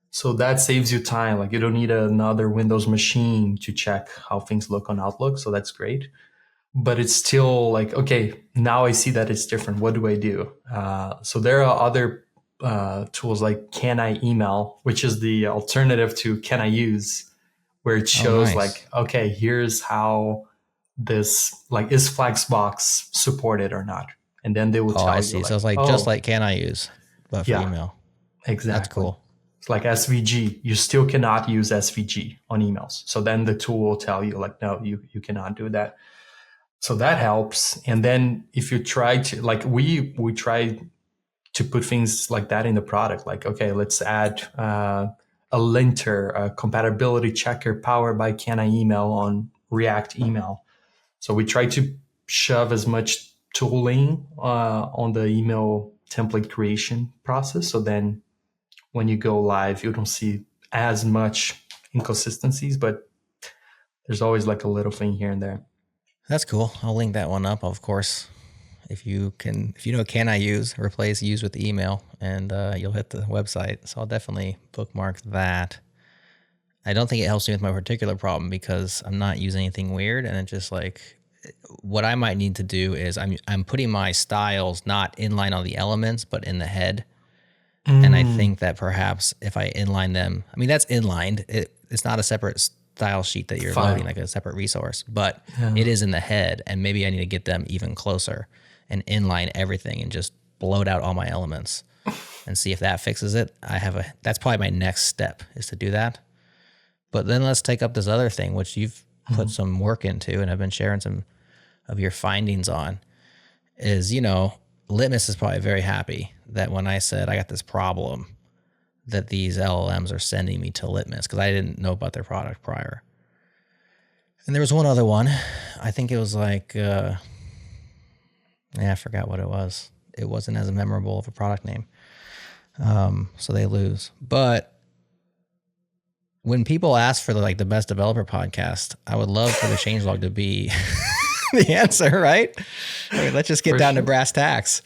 So that saves you time. Like, you don't need another Windows machine to check how things look on Outlook. So that's great. But it's still like, okay, now I see that it's different. What do I do? So there are other tools like Can I Email, which is the alternative to Can I Use, where it shows like, okay, here's how this, like, is Flexbox supported or not? And then they will tell you. I see. So it's like just like Can I Use, but for email. Exactly. That's cool. It's like SVG. You still cannot use SVG on emails. So then the tool will tell you like, no, you cannot do that. So that helps. And then if you try to, like, we try to put things like that in the product. Like, okay, let's add a linter, a compatibility checker powered by Can I Email on React Email. So we try to shove as much tooling on the email template creation process. So then when you go live, you don't see as much inconsistencies, but there's always like a little thing here and there. That's cool. I'll link that one up, of course. If you know Can I Use, replace use with email, and you'll hit the website. So I'll definitely bookmark that. I don't think it helps me with my particular problem, because I'm not using anything weird, and it just like, what I might need to do is I'm putting my styles not inline on the elements, but in the head. And I think that perhaps if I inline them, I mean, that's inlined. It's not a separate style sheet that you're loading, like a separate resource, but it is in the head. And maybe I need to get them even closer and inline everything and just bloat out all my elements and see if that fixes it. That's probably my next step, is to do that. But then let's take up this other thing, which you've put some work into and have been sharing some of your findings on, is, Litmus is probably very happy that when I said I got this problem, that these LLMs are sending me to Litmus, because I didn't know about their product prior. And there was one other one. I think it was like, I forgot what it was. It wasn't as memorable of a product name. So they lose. But when people ask for the best developer podcast, I would love for the Changelog to be the answer, right? I mean, let's just get down to brass tacks.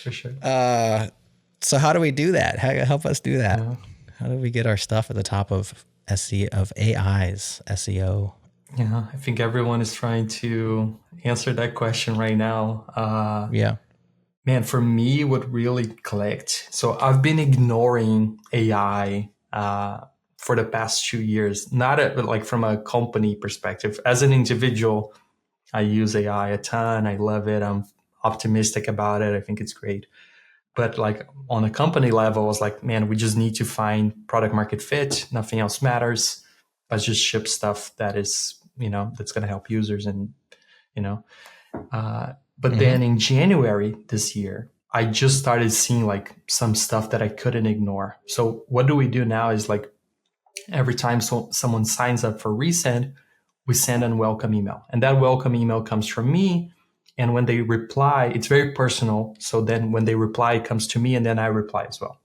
For sure. So how do we do that? Help us do that. Yeah. How do we get our stuff at the top of AI's SEO? Yeah, I think everyone is trying to answer that question right now. Man, for me, what really clicked. So I've been ignoring AI for the past 2 years, not from a company perspective. As an individual, I use AI a ton. I love it. I'm optimistic about it. I think it's great. But on a company level, I was like, man, we just need to find product market fit. Nothing else matters. Let's just ship stuff that is, that's going to help users. And, but then in January this year, I just started seeing some stuff that I couldn't ignore. So what do we do now is every time someone signs up for resend, we send a welcome email. And that welcome email comes from me. And when they reply, it's very personal. So then when they reply, it comes to me, and then I reply as well.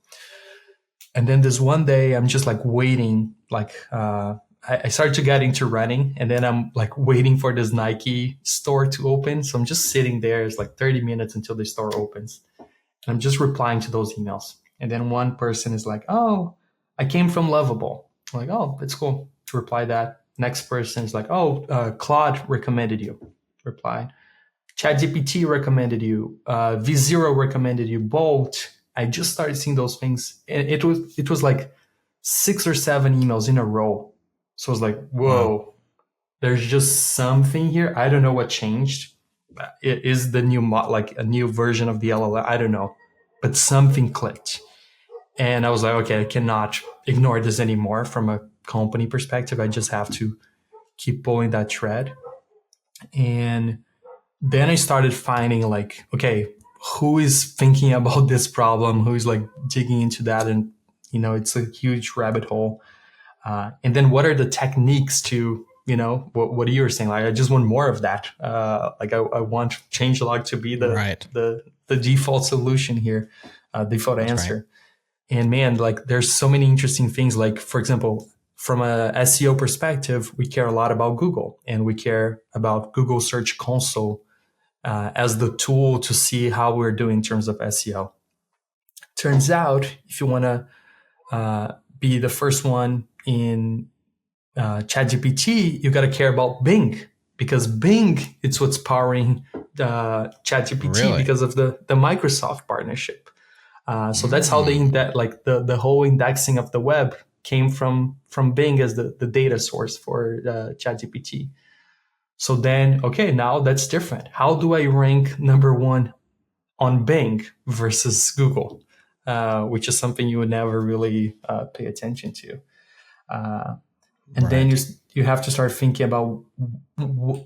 And then this one day, I'm just waiting, I started to get into running, and then I'm waiting for this Nike store to open. So I'm just sitting there. It's 30 minutes until the store opens. And I'm just replying to those emails. And then one person is like, oh, I came from Lovable. I'm like, oh, that's cool. To reply that. Next person is like, oh, Claude recommended you. Reply. ChatGPT recommended you. V0 recommended you. Bolt. I just started seeing those things. And it was 6 or 7 emails in a row. So I was like, whoa, there's just something here. I don't know what changed. It is the new a new version of the LLM. I don't know, but something clicked. And I was like, okay, I cannot ignore this anymore from a company perspective. I just have to keep pulling that thread. And then I started finding okay, who is thinking about this problem? Who is digging into that? And, it's a huge rabbit hole. And then what are the techniques to, what you were saying? I just want more of that. I want Changelog to be the default solution here, default answer. Right. And man, there's so many interesting things. For example, from a SEO perspective, we care a lot about Google, and we care about Google Search Console as the tool to see how we're doing in terms of SEO. Turns out, if you want to be the first one in ChatGPT, you got to care about Bing, because Bing, it's what's powering ChatGPT because of the Microsoft partnership. So that's how the whole indexing of the web came from Bing as the data source for ChatGPT. So then, okay, now that's different. How do I rank number 1 on Bing versus Google, which is something you would never really pay attention to. And then you have to start thinking about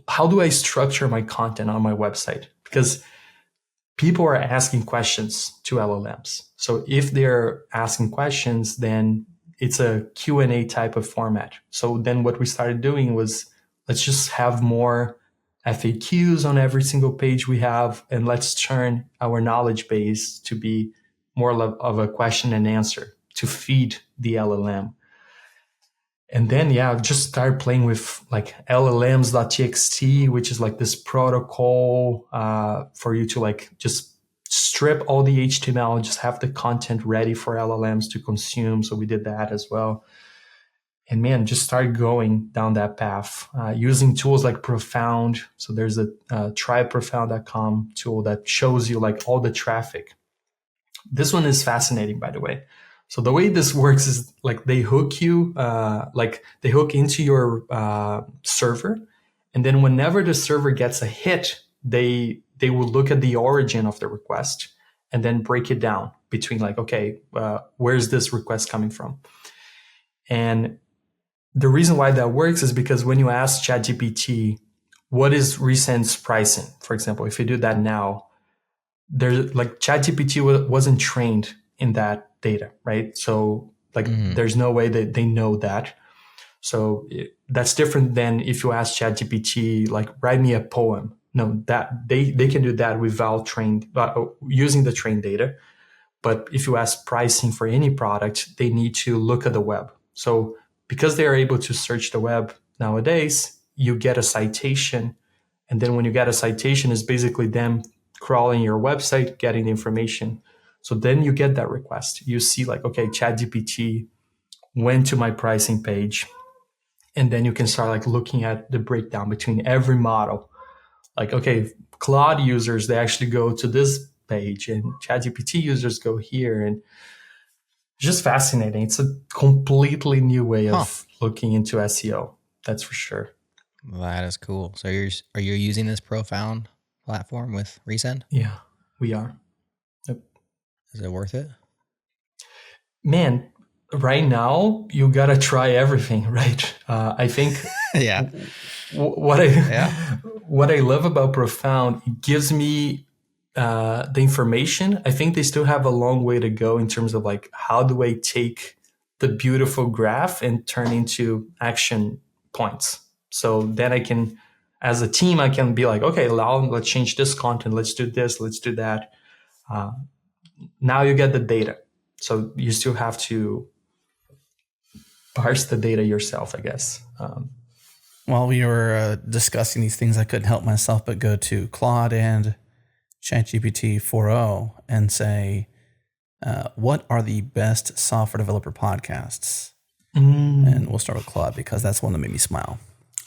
how do I structure my content on my website? Because people are asking questions to LLMs. So if they're asking questions, then it's a Q&A type of format. So then what we started doing was, let's just have more FAQs on every single page we have, and let's turn our knowledge base to be more of a question and answer to feed the LLM. And then, just start playing with LLMs.txt, which is this protocol for you to just strip all the HTML and just have the content ready for LLMs to consume. So we did that as well. And man, just start going down that path using tools like Profound. So there's a tryprofound.com tool that shows you all the traffic This one is fascinating, by the way. So the way this works is like they hook you, like they hook into your server, and then whenever the server gets a hit, they will look at the origin of the request and then break it down between like, okay, where's this request coming from? And the reason why that works is because when you ask ChatGPT, what is Resend's pricing? For example, if you do that now, there's like ChatGPT wasn't trained in that data, right? So like there's no way that they know that. So that's different than if you ask ChatGPT, like write me a poem. No, that they can do that without using the trained data. But if you ask pricing for any product, they need to look at the web. So because they are able to search the web nowadays, you get a citation. And then when you get a citation, it's basically them crawling your website, getting the information. So then you get that request. You see like, okay, ChatGPT went to my pricing page. And then you can start like looking at the breakdown between every model. Like, okay, Claude users, they actually go to this page and ChatGPT users go here. And it's just fascinating. It's a completely new way of looking into SEO. That's for sure. That is cool. So are you using this Profound platform with Resend? Yeah, we are. Yep. Is it worth it? Man, right now you gotta try everything, right? I think yeah. What I love about Profound, it gives me the information. I think they still have a long way to go in terms of like, how do I take the beautiful graph and turn into action points? So then I can, as a team, I can be like, okay, let's change this content. Let's do this. Let's do that. Now you get the data. So you still have to parse the data yourself, I guess. While we were discussing these things, I couldn't help myself but go to Claude and ChatGPT 4.0 and say, what are the best software developer podcasts? And we'll start with Claude because that's one that made me smile.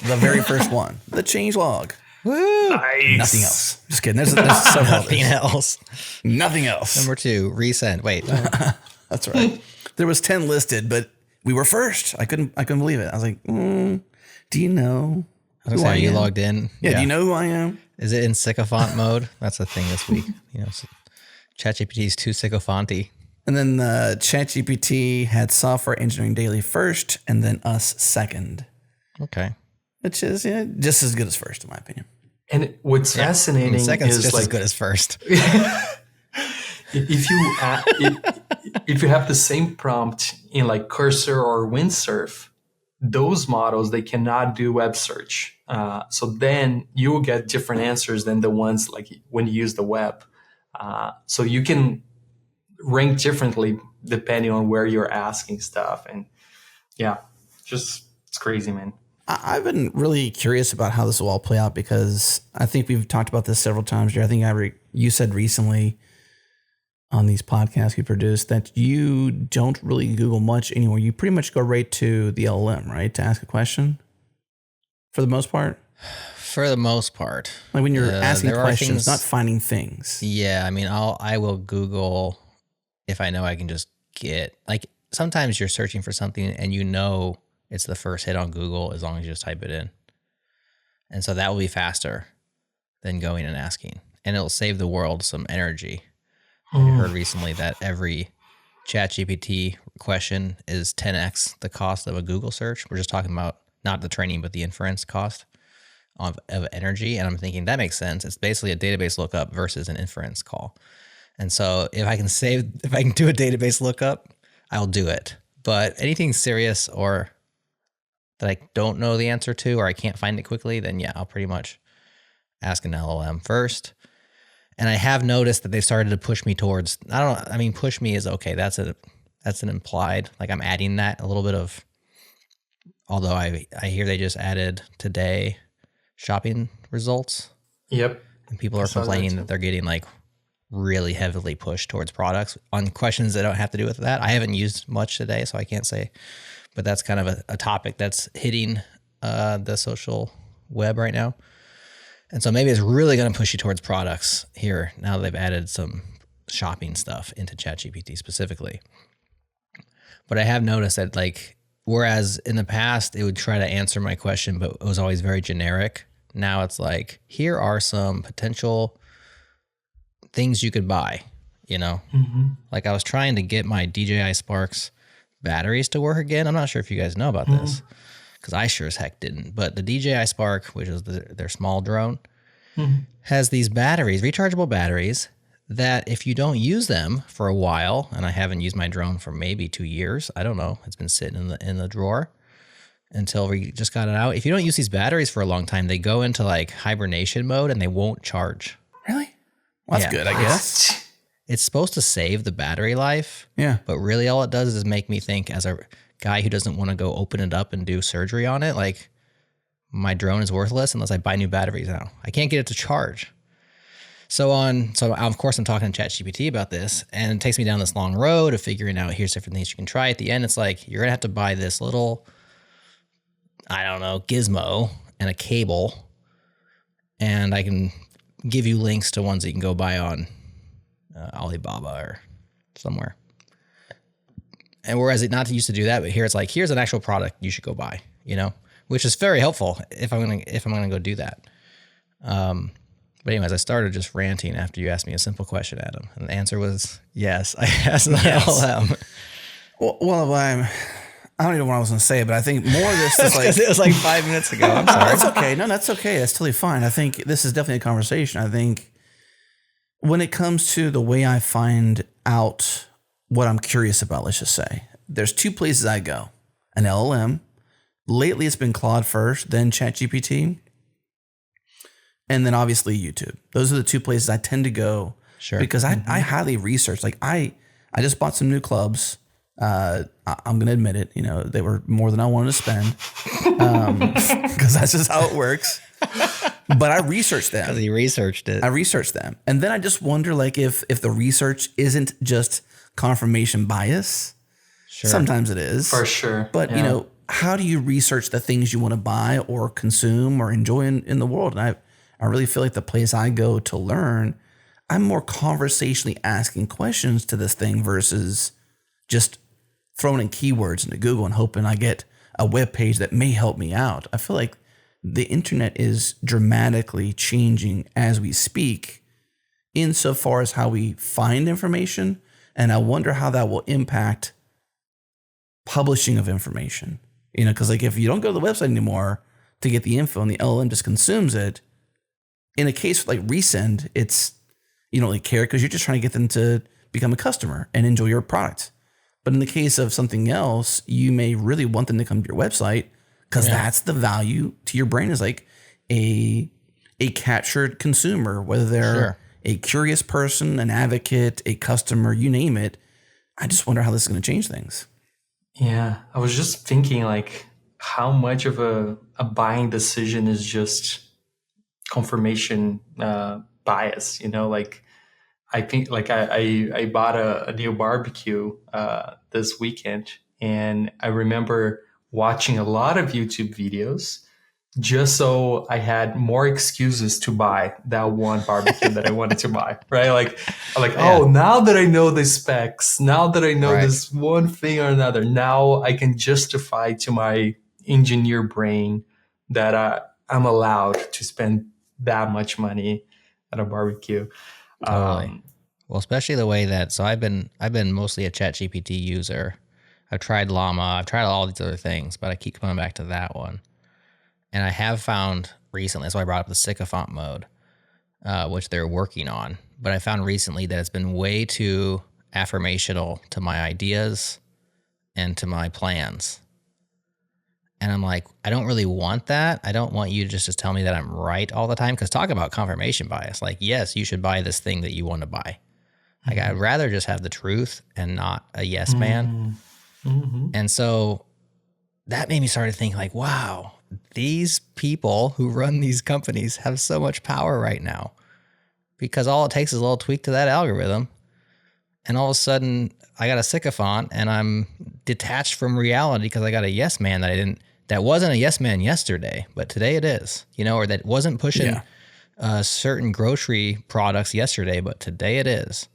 The very first one, the Changelog. Woo! Nice. Nothing else. Just kidding. There's several Nothing others. else. Nothing else. Number 2, Resend. Wait. That's right. There was 10 listed, but we were first. I couldn't believe it. I was like, do you know who I you am? logged in? Yeah, do you know who I am? Is it in sycophant mode? That's the thing this week. So ChatGPT is too sycophanty. And then ChatGPT had Software Engineering Daily first, and then us second. Okay. Which is just as good as first, in my opinion. And what's fascinating second's is just like, as good as first. if you have the same prompt in like Cursor or Windsurf, those models, they cannot do web search. So then you will get different answers than the ones like when you use the web. So you can rank differently depending on where you're asking stuff. And yeah, just it's crazy, man. I've been really curious about how this will all play out because I think we've talked about this several times. Jerry. I think you said recently on these podcasts you produce that you don't really Google much anymore. You pretty much go right to the LLM, right, to ask a question for the most part? For the most part. Like when you're asking questions, things, not finding things. Yeah, I mean, I will Google if I know I can just get, like sometimes you're searching for something and you know it's the first hit on Google as long as you just type it in. And so that will be faster than going and asking. And it'll save the world some energy. I heard recently that every ChatGPT question is 10x the cost of a Google search. We're just talking about not the training, but the inference cost of energy. And I'm thinking that makes sense. It's basically a database lookup versus an inference call. And so if I can do a database lookup, I'll do it. But anything serious or that I don't know the answer to, or I can't find it quickly, then yeah, I'll pretty much ask an LLM first. And I have noticed that they've started to push me towards, push me is okay. That's an implied, like I'm adding that a little bit of, although I hear they just added today shopping results. Yep. And people are complaining that they're getting like really heavily pushed towards products on questions that don't have to do with that. I haven't used much today, so I can't say, but that's kind of a topic that's hitting the social web right now. And so maybe it's really going to push you towards products here now that they've added some shopping stuff into ChatGPT specifically. But I have noticed that, like, whereas in the past it would try to answer my question, but it was always very generic. Now it's like, here are some potential things you could buy, you know? Like, I was trying to get my DJI Sparks batteries to work again. I'm not sure if you guys know about this, because I sure as heck didn't. But the DJI Spark, which is their small drone, has these batteries, rechargeable batteries, that if you don't use them for a while, and I haven't used my drone for maybe 2 years, I don't know, it's been sitting in the drawer until we just got it out. If you don't use these batteries for a long time, they go into like hibernation mode and they won't charge. Really? Well, that's good, I guess. It's supposed to save the battery life. Yeah. But really all it does is make me think, as a guy who doesn't want to go open it up and do surgery on it, like, my drone is worthless unless I buy new batteries now. I can't get it to charge. So of course I'm talking to ChatGPT about this, and it takes me down this long road of figuring out, here's different things you can try. At the end, it's like, you're gonna have to buy this little, I don't know, gizmo and a cable, and I can give you links to ones that you can go buy on Alibaba or somewhere. And whereas it not used to do that, but here it's like, here's an actual product you should go buy, you know, which is very helpful if I'm gonna go do that. But anyways, I started just ranting after you asked me a simple question, Adam, and the answer was yes. I asked the LLM. Well, I don't even know what I was going to say, but I think more of this is like it was like 5 minutes ago. I'm sorry. That's okay. No, that's okay. That's totally fine. I think this is definitely a conversation. I think when it comes to the way I find out what I'm curious about, let's just say, there's two places I go. An LLM. Lately, it's been Claude first, then ChatGPT, and then obviously YouTube. Those are the two places I tend to go. Sure. Because I highly research. Like I just bought some new clubs. I'm going to admit it. You know, they were more than I wanted to spend because that's just how it works. But I researched them. Because he researched it. I researched them. And then I just wonder, like, if the research isn't just confirmation bias. Sure. Sometimes it is. For sure. But, you know, how do you research the things you want to buy or consume or enjoy in the world? And I really feel like the place I go to learn, I'm more conversationally asking questions to this thing versus just throwing in keywords into Google and hoping I get a web page that may help me out. I feel like the internet is dramatically changing as we speak insofar as how we find information. And I wonder how that will impact publishing of information. You know, because like if you don't go to the website anymore to get the info and the LLM just consumes it, in a case like Resend, it's, you don't really care because you're just trying to get them to become a customer and enjoy your product. But in the case of something else, you may really want them to come to your website because that's the value to your brain, is like a captured consumer, whether they're a curious person, an advocate, a customer, you name it. I just wonder how this is going to change things. Yeah, I was just thinking, like, how much of a buying decision is just confirmation bias, you know? Like, I think, like, I bought a new barbecue this weekend, and I remember watching a lot of YouTube videos just so I had more excuses to buy that one barbecue that I wanted to buy, right? Like, oh, now that I know the specs, now that I know this one thing or another, now I can justify to my engineer brain that I'm allowed to spend that much money at a barbecue. Totally. Well, especially the way that, so I've been mostly a ChatGPT user. I've tried Llama, I've tried all these other things, but I keep coming back to that one. And I have found recently, that's why I brought up the sycophant mode, which they're working on. But I found recently that it's been way too affirmational to my ideas and to my plans. And I'm like, I don't really want that. I don't want you to just tell me that I'm right all the time. Because talk about confirmation bias. Like, yes, you should buy this thing that you want to buy. Like, I'd rather just have the truth and not a yes man. Mm-hmm. And so that made me start to think, like, wow, these people who run these companies have so much power right now, because all it takes is a little tweak to that algorithm. And all of a sudden I got a sycophant and I'm detached from reality because I got a yes man that wasn't a yes man yesterday, but today it is, you know, or that wasn't pushing certain grocery products yesterday, but today it is.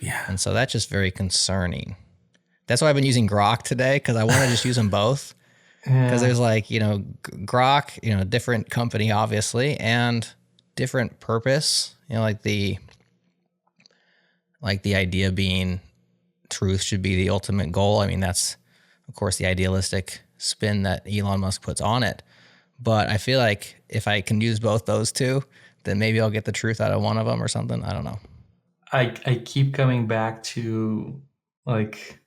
Yeah. And so that's just very concerning. That's why I've been using Grok today, because I want to just use them both. Because there's like, Grok, different company, obviously, and different purpose. Like the idea being truth should be the ultimate goal. I mean, that's, of course, the idealistic spin that Elon Musk puts on it. But I feel like if I can use both those two, then maybe I'll get the truth out of one of them or something. I don't know. I keep coming back to like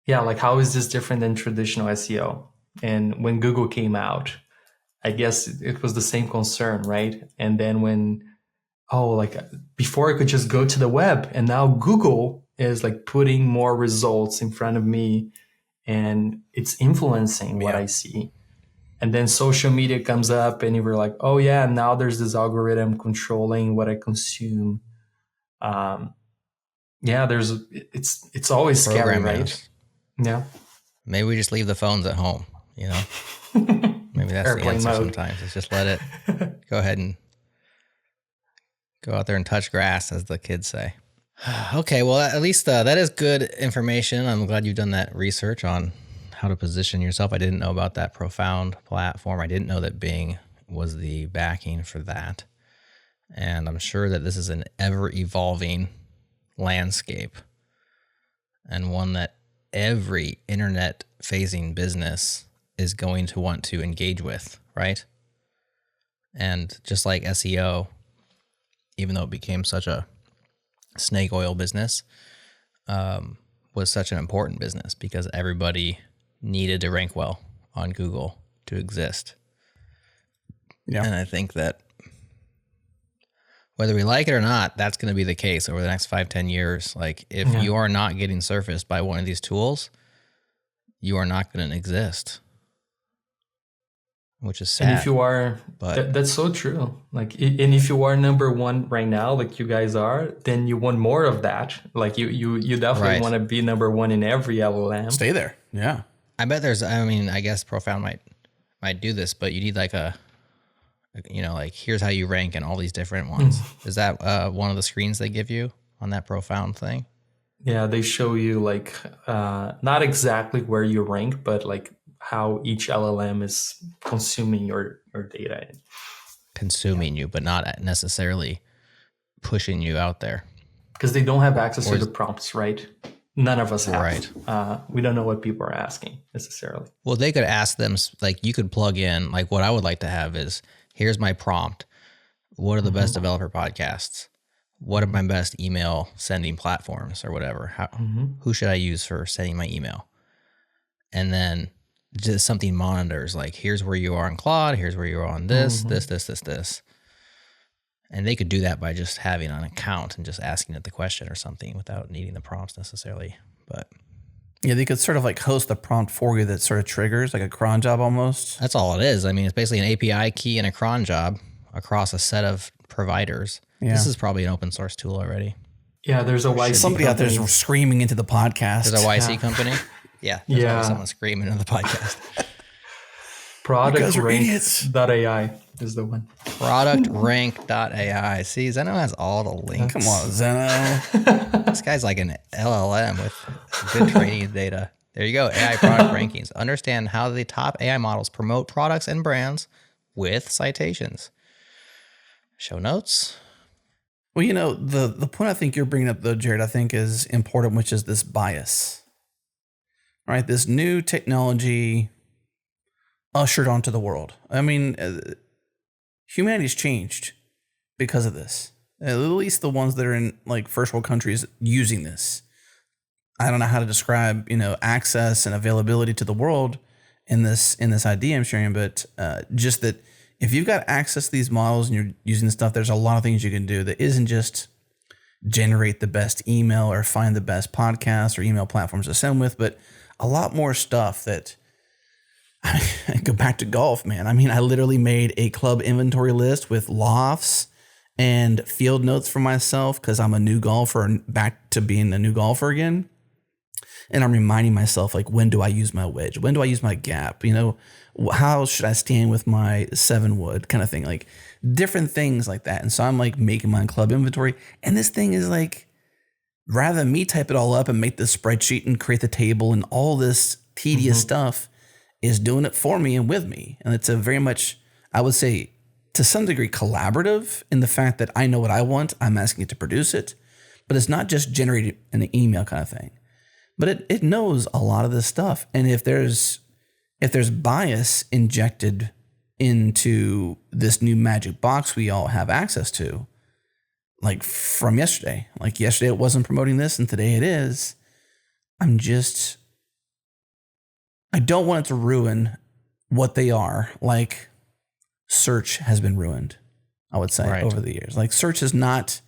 how is this different than traditional SEO? And when Google came out, I guess it was the same concern, right? And then before I could just go to the web, and now Google is like putting more results in front of me, and it's influencing what I see. And then social media comes up, and you were like, oh yeah, now there's this algorithm controlling what I consume. It's always scary, right? Yeah. Maybe we just leave the phones at home, Maybe that's Airplane the answer mode. sometimes. Is just let it go ahead and go out there and touch grass, as the kids say. Okay, well, at least that is good information. I'm glad you've done that research on how to position yourself. I didn't know about that Profound platform. I didn't know that Bing was the backing for that. And I'm sure that this is an ever-evolving landscape, and one that every internet-facing business is going to want to engage with, right? And just like SEO, even though it became such a snake oil business, was such an important business because everybody needed to rank well on Google to exist. Yeah. And I think that whether we like it or not, that's going to be the case over the next 5-10 years. Like, if you are not getting surfaced by one of these tools, you are not going to exist, which is sad. And if you are, but that's so true. Like, and if you are number one right now, like you guys are, then you want more of that. Like you definitely want to be number one in every LLM. Stay there. Yeah. I bet I guess Profound might do this, but you need like here's how you rank in all these different ones. Is that one of the screens they give you on that Profound thing? Yeah, they show you like not exactly where you rank, but like how each LLM is consuming your data. Consuming you, but not necessarily pushing you out there. Because they don't have access to the prompts, right? None of us have. Right. We don't know what people are asking necessarily. Well, they could ask them, like, you could plug in, like, what I would like to have is, here's my prompt. What are the best developer podcasts? What are my best email sending platforms or whatever? Who should I use for sending my email? And then just something monitors, like, here's where you are on Claude, here's where you are on this. And they could do that by just having an account and just asking it the question or something without needing the prompts necessarily. But yeah, they could sort of like host the prompt for you that sort of triggers, like a cron job almost. That's all it is. I mean, it's basically an API key and a cron job across a set of providers. Yeah. This is probably an open source tool already. Yeah, there's a YC Somebody out there company. is screaming into the podcast. There's a YC company. Yeah. There's always someone screaming in the podcast. Productrank.ai is the one. Productrank.ai. See, Zeno has all the links. Come on, Zeno. This guy's like an LLM with good training data. There you go. AI product rankings. Understand how the top AI models promote products and brands with citations. Show notes. Well, the point I think you're bringing up, though, Jerod, I think is important, which is this bias, right? This new technology ushered onto the world. I mean, humanity's changed because of this. At least the ones that are in like first world countries using this. I don't know how to describe, access and availability to the world in this idea I'm sharing, but just that if you've got access to these models and you're using this stuff, there's a lot of things you can do that isn't just generate the best email or find the best podcast or email platforms to send with, but a lot more stuff that I go back to golf, man. I mean, I literally made a club inventory list with lofts and field notes for myself because I'm a new golfer and back to being a new golfer again. And I'm reminding myself, like, when do I use my wedge? When do I use my gap? How should I stand with my 7-wood kind of thing? Like different things like that. And so I'm like making my club inventory. And this thing is like rather than me type it all up and make the spreadsheet and create the table and all this tedious stuff, is doing it for me and with me. And it's a very much, I would say, to some degree, collaborative in the fact that I know what I want. I'm asking it to produce it, but it's not just generated in an email kind of thing. But it knows a lot of this stuff. And if there's bias injected into this new magic box we all have access to, like from yesterday, like yesterday it wasn't promoting this and today it is, I don't want it to ruin what they are. Like search has been ruined, I would say, over the years. Like search is not,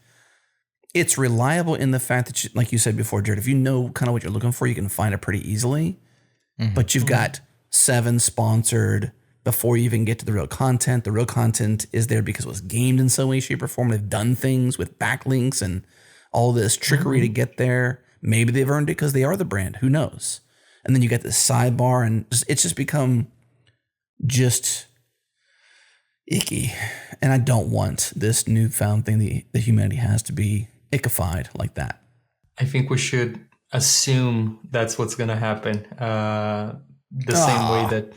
it's reliable in the fact that, like you said before, Jerod, if you know kind of what you're looking for, you can find it pretty easily. But you've got 7 sponsored before you even get to the real content. The real content is there because it was gamed in some way, shape, or form. They've done things with backlinks and all this trickery to get there. Maybe they've earned it because they are the brand. Who knows? And then you get this sidebar, and it's just become just icky. And I don't want this newfound thing that humanity has to be ickified like that. I think we should assume that's what's going to happen. Same way that,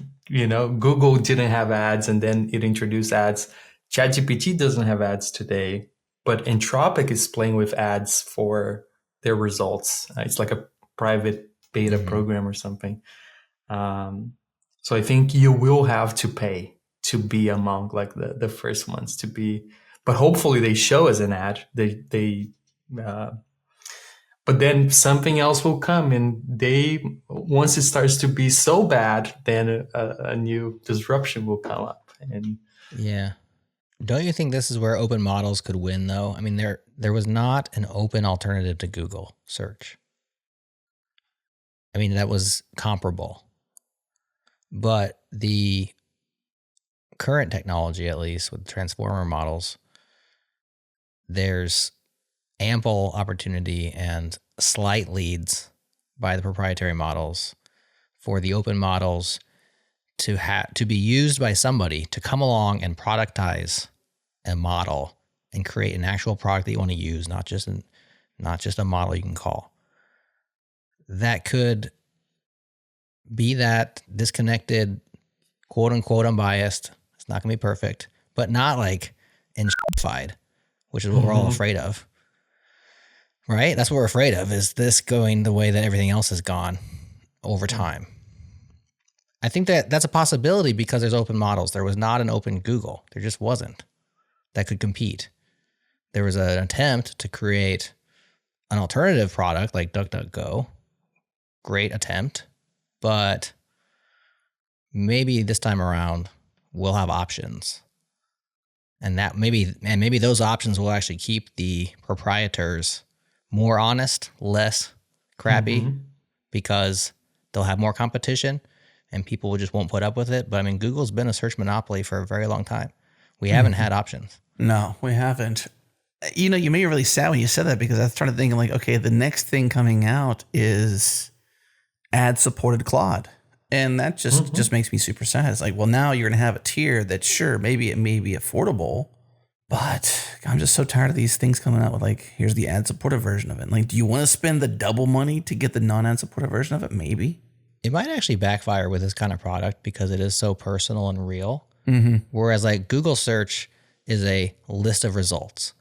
Google didn't have ads and then it introduced ads. ChatGPT doesn't have ads today, but Entropic is playing with ads for their results. It's like a private beta program or something. So I think you will have to pay to be among like the first ones to be, but hopefully they show as an ad. But then something else will come, and once it starts to be so bad, then a new disruption will come up. And yeah, don't you think this is where open models could win, though? I mean, there was not an open alternative to Google search. I mean, that was comparable, but the current technology, at least with transformer models, there's ample opportunity and slight leads by the proprietary models for the open models to be used by somebody to come along and productize a model and create an actual product that you want to use, not just a model you can call. That could be that disconnected, quote unquote, unbiased. It's not going to be perfect, but not like enshittified, which is what we're all afraid of. Right? That's what we're afraid of, is this going the way that everything else has gone over time. I think that's a possibility because there's open models. There was not an open Google. There just wasn't that could compete. There was an attempt to create an alternative product like DuckDuckGo. Great attempt, but maybe this time around we'll have options. And maybe those options will actually keep the proprietors more honest, less crappy, because they'll have more competition and people just won't put up with it. But I mean, Google's been a search monopoly for a very long time. We haven't had options. No, we haven't. You made me really sad when you said that, because I started thinking like, okay, the next thing coming out is ad-supported Claude. And that just makes me super sad. It's like, well, now you're going to have a tier that, sure, maybe it may be affordable, but I'm just so tired of these things coming out with like, here's the ad-supported version of it. Like, do you want to spend the double money to get the non-ad-supported version of it? Maybe. It might actually backfire with this kind of product because it is so personal and real. Whereas like Google search is a list of results.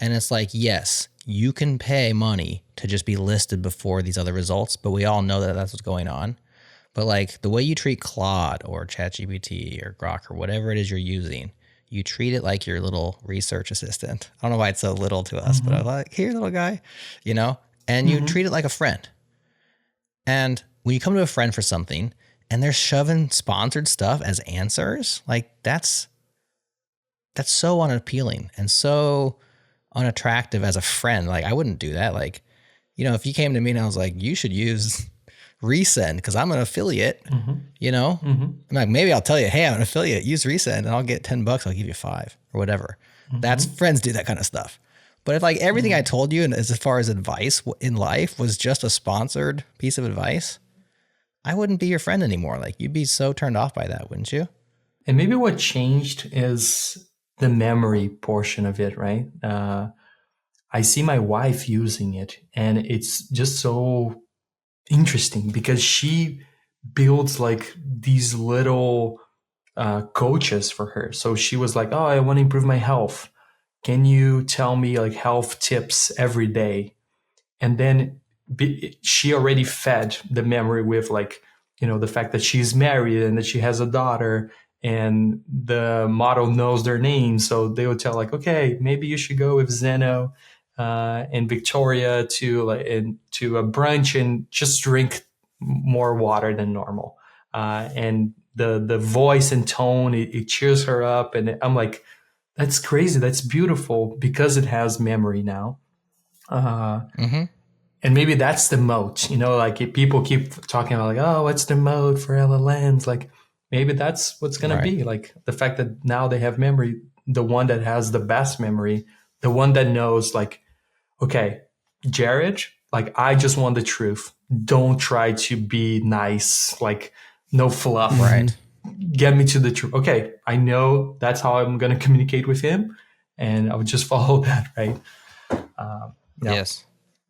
And it's like, yes, you can pay money to just be listed before these other results, but we all know that that's what's going on. But like the way you treat Claude or ChatGPT or Grok or whatever it is you're using, you treat it like your little research assistant. I don't know why it's so little to us, but I'm like, here, little guy, and you treat it like a friend. And when you come to a friend for something and they're shoving sponsored stuff as answers, like that's so unappealing and so unattractive as a friend. Like I wouldn't do that. Like, if you came to me and I was like, you should use Resend because I'm an affiliate, I'm like, maybe I'll tell you, hey, I'm an affiliate, use Resend and I'll get $10. I'll give you 5 or whatever. That's friends do that kind of stuff. But if like everything I told you and as far as advice in life was just a sponsored piece of advice, I wouldn't be your friend anymore. Like you'd be so turned off by that, wouldn't you? And maybe what changed is the memory portion of it, right? I see my wife using it, and it's just so interesting because she builds like these little coaches for her. So she was like, "Oh, I want to improve my health. Can you tell me like health tips every day?" And then she already fed the memory with like, the fact that she's married and that she has a daughter, and the model knows their names. So they would tell like, okay, maybe you should go with Zeno and Victoria to a brunch and just drink more water than normal. And the voice and tone, it cheers her up. And I'm like, that's crazy. That's beautiful because it has memory now. And maybe that's the moat, like if people keep talking about like, oh, what's the moat for LLMs? Like maybe that's what's going to be like the fact that now they have memory, the one that has the best memory, the one that knows like, okay, Jerod, like I just want the truth. Don't try to be nice, like no fluff. Right. Get me to the truth. Okay, I know that's how I'm going to communicate with him, and I would just follow that, right? Yes.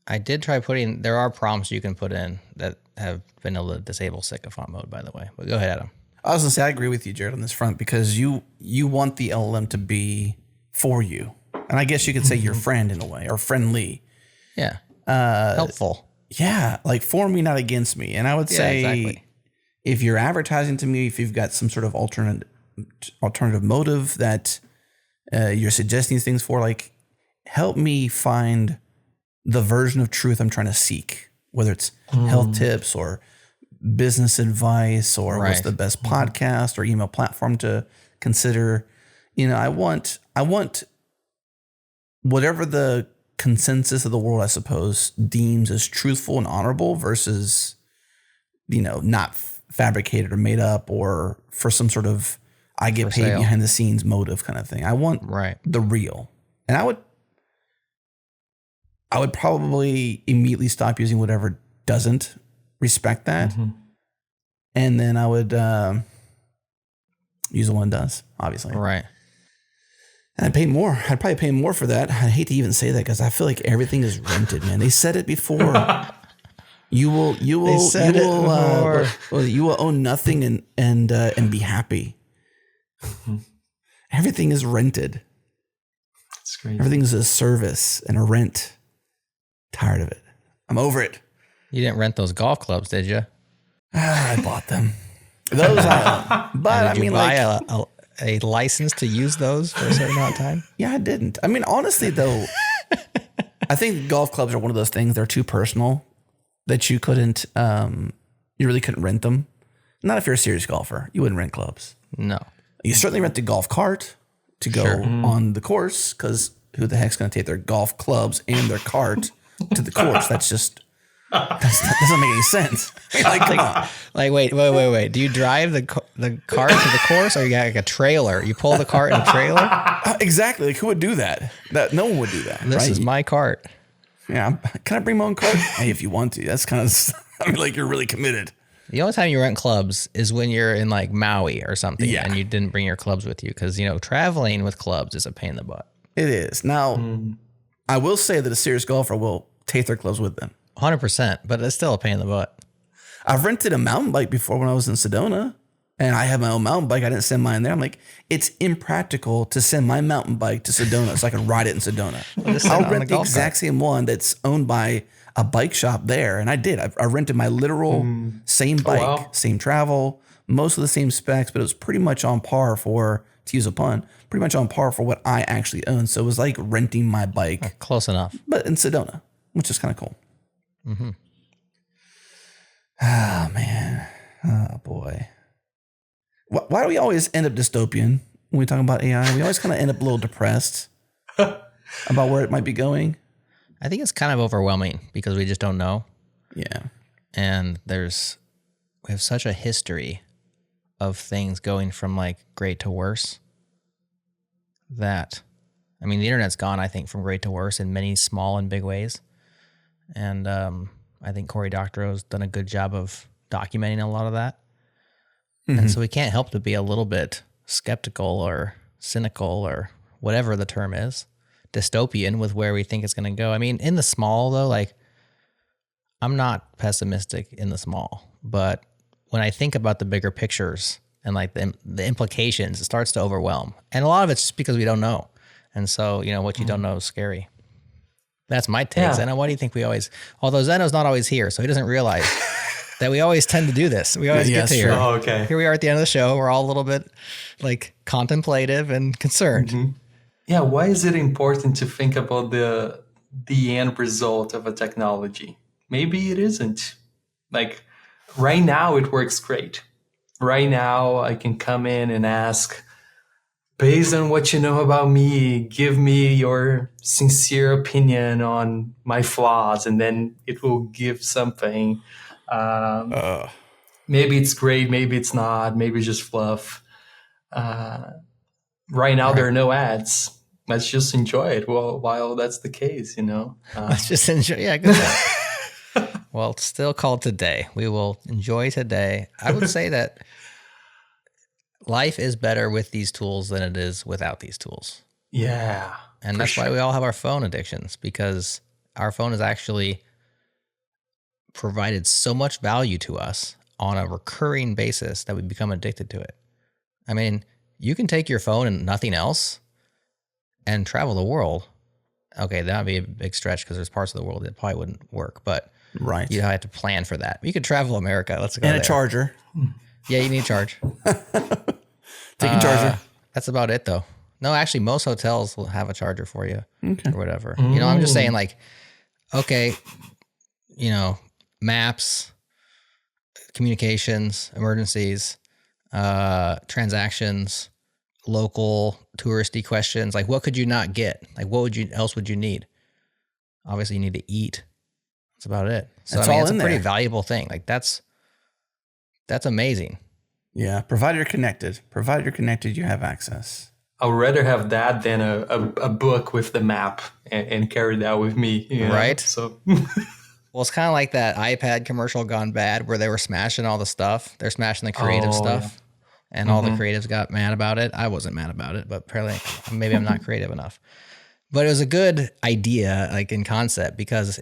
I did try there are prompts you can put in that have been able to disable sycophant mode, by the way. But go ahead, Adam. I was going to say, I agree with you, Jerod, on this front, because you want the LLM to be for you. And I guess you could say your friend in a way, or friendly. Yeah. Helpful. Yeah, like for me, not against me. And I would say, exactly. If you're advertising to me, if you've got some sort of alternative motive that you're suggesting things for, like, help me find the version of truth I'm trying to seek, whether it's health tips or business advice or what's the best podcast or email platform to consider. I want whatever the consensus of the world, I suppose, deems as truthful and honorable versus, not fabricated or made up or for some sort of I get paid sale. Behind the scenes motive kind of thing. I want the real. And I would probably immediately stop using whatever doesn't respect that. And then I would use the one that does, obviously. Right. And I'd pay more. I'd probably pay more for that. I hate to even say that because I feel like everything is rented, man. They said it before. You will own nothing and be happy. Everything is rented. That's great. Everything is a service and a rent. Tired of it. I'm over it. You didn't rent those golf clubs, did you? I bought them. Those I own. But did you buy a license to use those for a certain amount of time? Yeah, I didn't. I mean, honestly, though, I think golf clubs are one of those things. They're too personal that you couldn't, you really couldn't rent them. Not if you're a serious golfer. You wouldn't rent clubs. No. You certainly rent a golf cart to go on the course because who the heck's going to take their golf clubs and their cart to the course? That doesn't make any sense. Like, come on. Like, wait. Do you drive the cart to the course, or you got like a trailer? You pull the cart in a trailer? Exactly. Like, who would do that? No one would do that. This is my cart. Yeah. Can I bring my own cart? Hey, if you want to. That's kind of, like you're really committed. The only time you rent clubs is when you're in like Maui or something, and you didn't bring your clubs with you because, traveling with clubs is a pain in the butt. It is. Now, I will say that a serious golfer will take their clubs with them. 100%, but it's still a pain in the butt. I've rented a mountain bike before when I was in Sedona, and I have my own mountain bike. I didn't send mine there. I'm like, it's impractical to send my mountain bike to Sedona so I can ride it in Sedona. I'll rent the exact same one that's owned by a bike shop there. And I did. I rented my literal same bike, same travel, most of the same specs, but it was pretty much on par for, to use a pun, pretty much on par for what I actually own. So it was like renting my bike. Close enough. But in Sedona, which is kind of cool. Oh, man. Oh, boy. Why do we always end up dystopian when we talk about AI? We always kind of end up a little depressed about where it might be going. I think it's kind of overwhelming because we just don't know. Yeah. And we have such a history of things going from like great to worse that, the internet's gone, I think, from great to worse in many small and big ways. And I think Cory Doctorow's done a good job of documenting a lot of that. And so we can't help to be a little bit skeptical or cynical or whatever the term is dystopian with where we think it's going to go. I mean, in the small though, like I'm not pessimistic in the small, but when I think about the bigger pictures and like the implications, it starts to overwhelm. And a lot of it's just because we don't know. And so, what you don't know is scary. That's my take. Yeah. Zeno, why do you think we always, although Zeno's not always here, so he doesn't realize that we always tend to do this. We always get to here. Oh, okay. Here we are at the end of the show. We're all a little bit like contemplative and concerned. Mm-hmm. Yeah. Why is it important to think about the end result of a technology? Maybe it isn't. Like right now it works great. Right now I can come in and ask, based on what you know about me, give me your sincere opinion on my flaws, and then it will give something. Maybe it's great, maybe it's not, maybe it's just fluff. Right now there are no ads. Let's just enjoy it while that's the case, Let's just enjoy. Yeah, good point. Well, it's still called today. We will enjoy today. I would say that life is better with these tools than it is without these tools. Yeah. And that's why we all have our phone addictions, because our phone has actually provided so much value to us on a recurring basis that we become addicted to it. I mean, you can take your phone and nothing else and travel the world. Okay, that would be a big stretch because there's parts of the world that probably wouldn't work, but Right. you have to plan for that. You could travel America. Let's go And there. a charger. Yeah, you need a charge. Take a charger. That's about it, though. No, actually, most hotels will have a charger for you Okay. or whatever. I'm just saying, like, okay, maps, communications, emergencies, transactions, local touristy questions. Like, what could you not get? Like, what else would you need? Obviously, you need to eat. That's about it. So That's I mean, all it's a in pretty there. valuable thing. Like, that's amazing. Yeah. Provided you're connected, you have access. I would rather have that than a book with the map and carry that with me. Right. So Well, it's kind of like that iPad commercial gone bad where they were smashing all the stuff. They're smashing the creative stuff. And all the creatives got mad about it. I wasn't mad about it, but apparently maybe I'm not creative enough. But it was a good idea, like in concept, because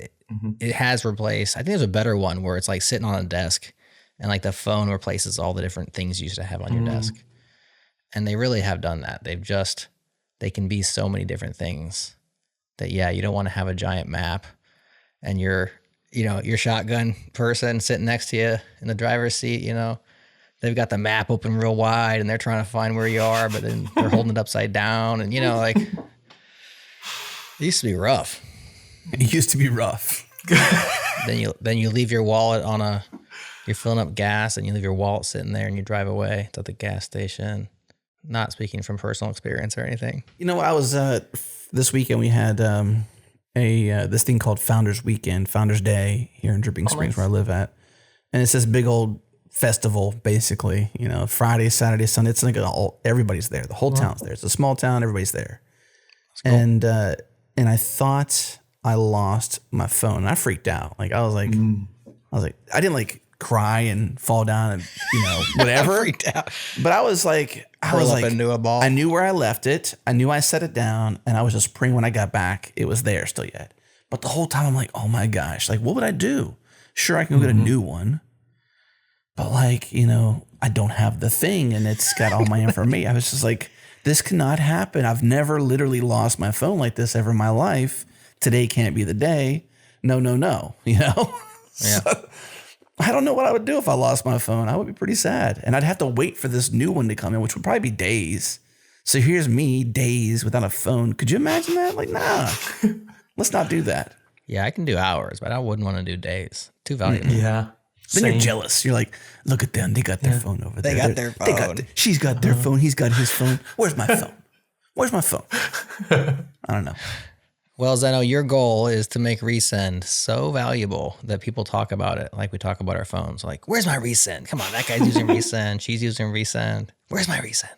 it has replaced, I think there's a better one where it's like sitting on a desk and like the phone replaces all the different things you used to have on your desk. And they really have done that. They can be so many different things that, yeah, you don't want to have a giant map and your shotgun person sitting next to you in the driver's seat, they've got the map open real wide and they're trying to find where you are, but then they're holding it upside down. And, like, it used to be rough. It used to be rough. Then you leave your wallet you're filling up gas and you leave your wallet sitting there and you drive away to the gas station. Not speaking from personal experience or anything. I was, this weekend we had this thing called Founders Day here in Dripping Springs, where I live at. And it's this big old festival, basically, Friday, Saturday, Sunday. It's like everybody's there. The whole town's there. It's a small town. Everybody's there. Cool. And I thought I lost my phone and I freaked out. Like, I was like, I didn't like cry and fall down and, whatever. Freaked out. But I was like, into a ball. I knew where I left it. I knew I set it down and I was just praying when I got back, it was there still yet. But the whole time I'm like, oh my gosh, like, what would I do? Sure, I can go get a new one. But like, I don't have the thing and it's got all my information. I was just like, this cannot happen. I've never literally lost my phone like this ever in my life. Today can't be the day. No. Yeah. So, I don't know what I would do if I lost my phone. I would be pretty sad. And I'd have to wait for this new one to come in, which would probably be days. So here's me, days without a phone. Could you imagine that? Like, nah, let's not do that. Yeah, I can do hours, but I wouldn't want to do days. Too valuable. yeah. Then you're jealous. You're like, look at them. They got their phone over there. They got their phone. She's got their phone. He's got his phone. Where's my phone? Where's my phone? I don't know. Well, Zeno, your goal is to make resend so valuable that people talk about it like we talk about our phones. Like, where's my resend? Come on, that guy's using resend. She's using resend. Where's my resend?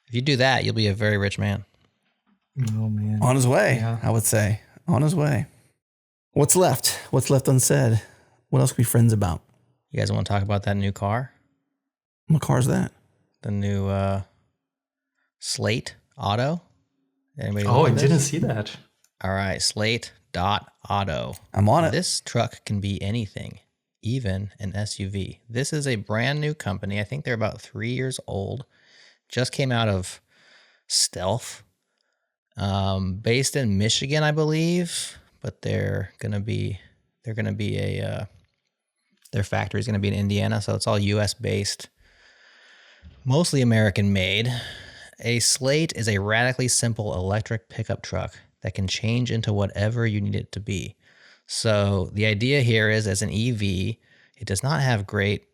If you do that, you'll be a very rich man. Oh, man. On his way, Yeah. I would say. On his way. What's left? What's left unsaid? What else can we be friends about? You guys want to talk about that new car? What car's that? The new SLATE Auto? Anybody Oh, look I at this? didn't see that. All right, SLATE Auto. I'm on it. This truck can be anything, even an SUV. This is a brand new company. I think they're about 3 years old. Just came out of Stealth, based in Michigan, I believe. But they're gonna be their factory is gonna be in Indiana, so it's all U.S. based, mostly American made. A SLATE is a radically simple electric pickup truck that can change into whatever you need it to be. So the idea here is, as an EV, it does not have great,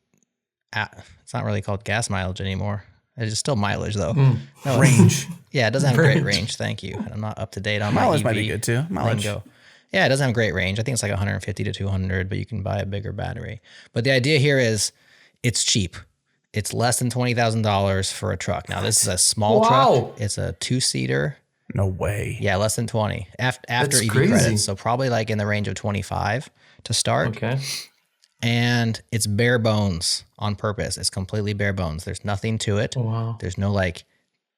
it's not really called gas mileage anymore. It's still mileage though. No, Range. yeah, it doesn't have great range. Thank you. I'm not up to date on Mileage my EV might be good too. Mileage. lingo. Yeah, it doesn't have great range. I think it's like 150 to 200, but you can buy a bigger battery. But the idea here is it's cheap. It's less than $20,000 for a truck. Now, this is a small truck. It's a 2-seater. No way. Yeah, less than 20 after That's EV crazy. credits. So probably like in the range of 25 to start. Okay. And it's bare bones on purpose. It's completely bare bones. There's nothing to it. Wow. There's no like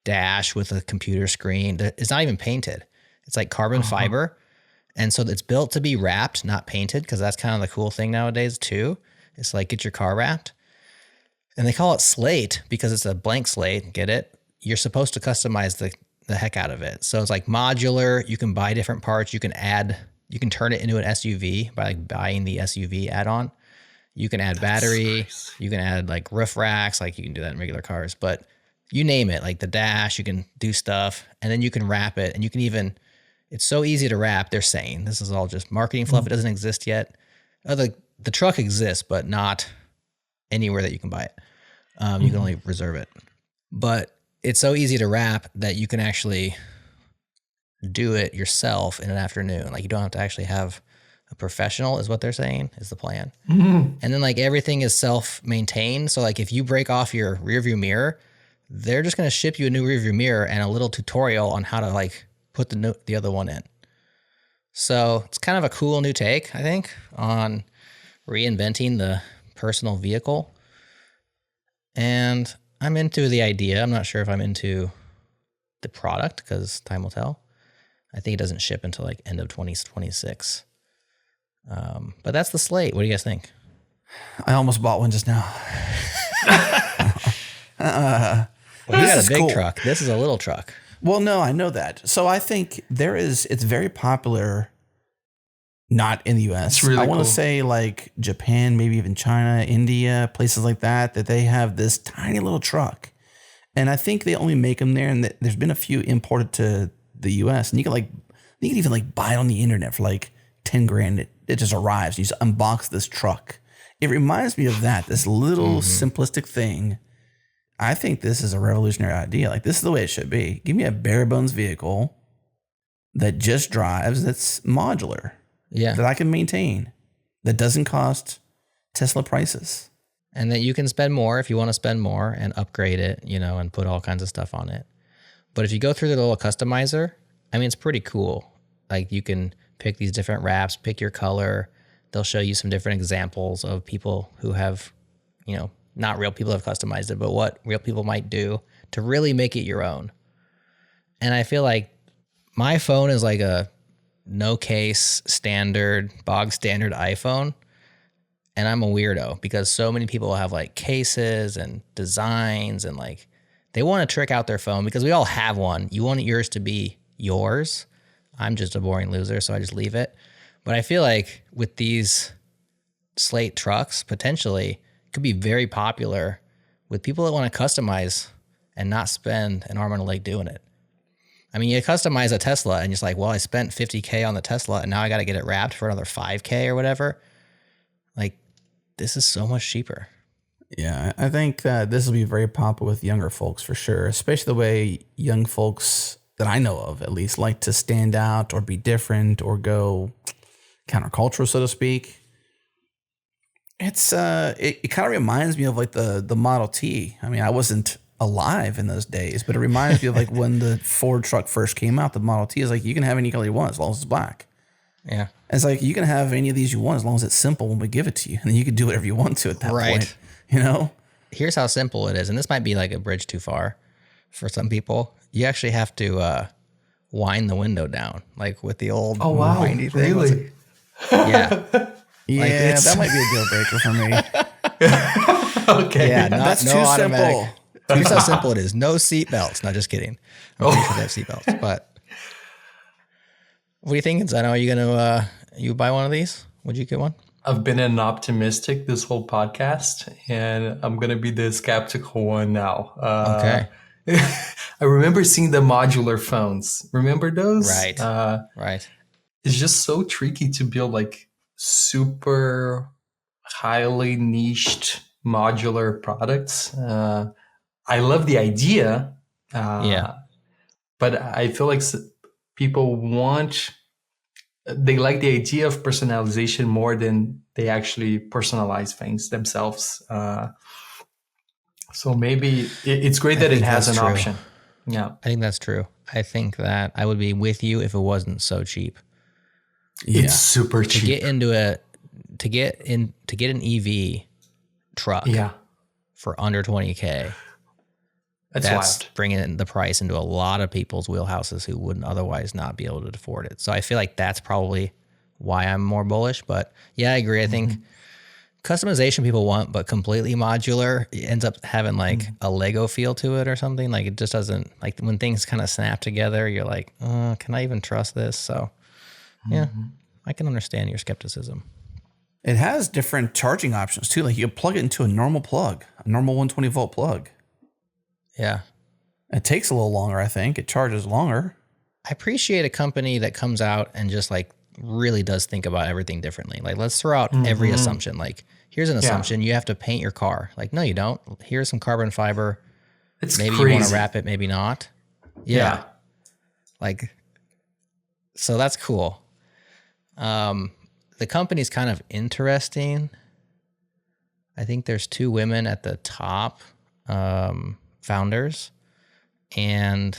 dash with a computer screen. It's not even painted. It's like carbon fiber. And so it's built to be wrapped, not painted, because that's kind of the cool thing nowadays too. It's like, get your car wrapped. And they call it SLATE because it's a blank slate. Get it? You're supposed to customize the heck out of it. So it's like modular. You can buy different parts. You can turn it into an SUV by like buying the SUV add-on. You can add battery. You can add like roof racks. Like you can do that in regular cars, but you name it, like the dash, you can do stuff, and then you can wrap it. And you can even, it's so easy to wrap. They're saying this is all just marketing fluff. It doesn't exist yet. The truck exists, but not anywhere that you can buy it. You can only reserve it. But it's so easy to wrap that you can actually do it yourself in an afternoon. Like you don't have to actually have a professional, is what they're saying, is the plan. And then like everything is self-maintained. So like if you break off your rear view mirror, they're just going to ship you a new rear view mirror and a little tutorial on how to like put the other one in. So it's kind of a cool new take, I think, on reinventing the personal vehicle. And I'm into the idea. I'm not sure if I'm into the product because time will tell. I think it doesn't ship until like end of 2026. But that's the SLATE. What do you guys think? I almost bought one just now. Well, you got a big cool. truck. This is a little truck. Well, no, I know that. So I think it's very popular, not in the US. It's really I want to cool. say like Japan, maybe even China, India, places like that they have this tiny little truck. And I think they only make them there. And there's been a few imported to the US. And you can even like buy it on the internet for like 10 grand. It just arrives. You just unbox this truck. It reminds me of that, this little simplistic thing. I think this is a revolutionary idea. Like this is the way it should be. Give me a bare bones vehicle that just drives, that's modular, Yeah. that I can maintain, that doesn't cost Tesla prices. And that you can spend more if you want to spend more and upgrade it, and put all kinds of stuff on it. But if you go through the little customizer, I mean, it's pretty cool. Like you can pick these different wraps, pick your color. They'll show you some different examples of people who have, not real people have customized it, but what real people might do to really make it your own. And I feel like my phone is like a no case bog standard iPhone. And I'm a weirdo because so many people have like cases and designs and like they want to trick out their phone because we all have one. You want yours to be yours. I'm just a boring loser, so I just leave it. But I feel like with these SLATE trucks, potentially could be very popular with people that want to customize and not spend an arm and a leg doing it. I mean, you customize a Tesla and you're just like, well, I spent $50K on the Tesla and now I got to get it wrapped for another $5K or whatever. Like, this is so much cheaper. Yeah, I think that this will be very popular with younger folks for sure, especially the way young folks that I know of at least like to stand out or be different or go countercultural, so to speak. It's it kind of reminds me of like the Model T. I mean, I wasn't alive in those days, but it reminds me of like when the Ford truck first came out. The Model T is like you can have any color you want as long as it's black. Yeah. And it's like you can have any of these you want as long as it's simple when we give it to you, and then you can do whatever you want to at that point. Here's how simple it is, and this might be like a bridge too far for some people. You actually have to wind the window down, like with the old Oh wow, windy thing. really? Yeah. Yeah, that might be a deal breaker for me. Okay. Yeah, That's no too automatic. simple. Here's how simple it is. No seat belts. No, just kidding. I'm pretty sure they have seat belts. But what are you thinking, Zeno? Are you gonna you buy one of these? Would you get one? I've been an optimistic this whole podcast, and I'm gonna be the skeptical one now. Okay. I remember seeing the modular phones. Remember those? Right. Right. It's just so tricky to build like super highly niched modular products. I love the idea. Yeah. But I feel like people they like the idea of personalization more than they actually personalize things themselves. So maybe it's great that it has an option. Yeah. I think that's true. I think that I would be with you if it wasn't so cheap. It's super cheap. To get an EV truck for under 20K. That's wild. Bringing the price into a lot of people's wheelhouses who wouldn't otherwise not be able to afford it. So I feel like that's probably why I'm more bullish. But yeah, I agree. I think customization people want, but completely modular, it ends up having like a Lego feel to it or something. Like it just doesn't, like when things kind of snap together, you're like, can I even trust this? So yeah, I can understand your skepticism. It has different charging options too. Like you can plug it into a normal plug, a normal 120 volt plug. Yeah. It takes a little longer, I think. It charges longer. I appreciate a company that comes out and just like really does think about everything differently. Like let's throw out every assumption. Like here's an assumption. You have to paint your car. Like, no, you don't. Here's some carbon fiber. It's maybe crazy. you want to wrap it, maybe not. Yeah. Like, so that's cool. The company's kind of interesting. I think there's 2 women at the top, founders, and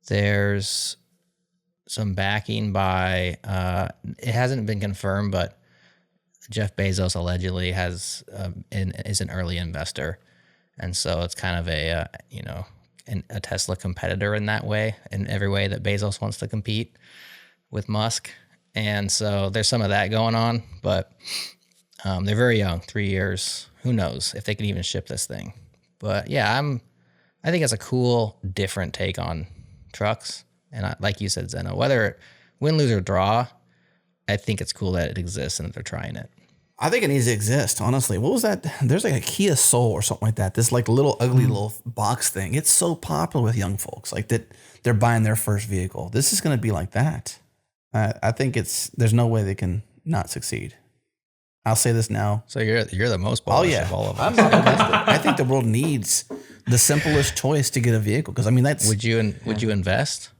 there's some backing by, it hasn't been confirmed, but Jeff Bezos allegedly is an early investor. And so it's kind of a Tesla competitor in that way, in every way that Bezos wants to compete with Musk. And so there's some of that going on, but they're very young, 3 years. Who knows if they can even ship this thing? But yeah, I think it's a cool, different take on trucks. And like you said, Zeno, whether win, lose, or draw, I think it's cool that it exists and that they're trying it. I think it needs to exist, honestly. What was that? There's like a Kia Soul or something like that. This like little ugly little box thing. It's so popular with young folks, like that they're buying their first vehicle. This is going to be like that. I think there's no way they can not succeed. I'll say this now. So you're the most bullish of all of us. I'm optimistic. I think the world needs the simplest choice to get a vehicle. Because I mean, that's would you invest?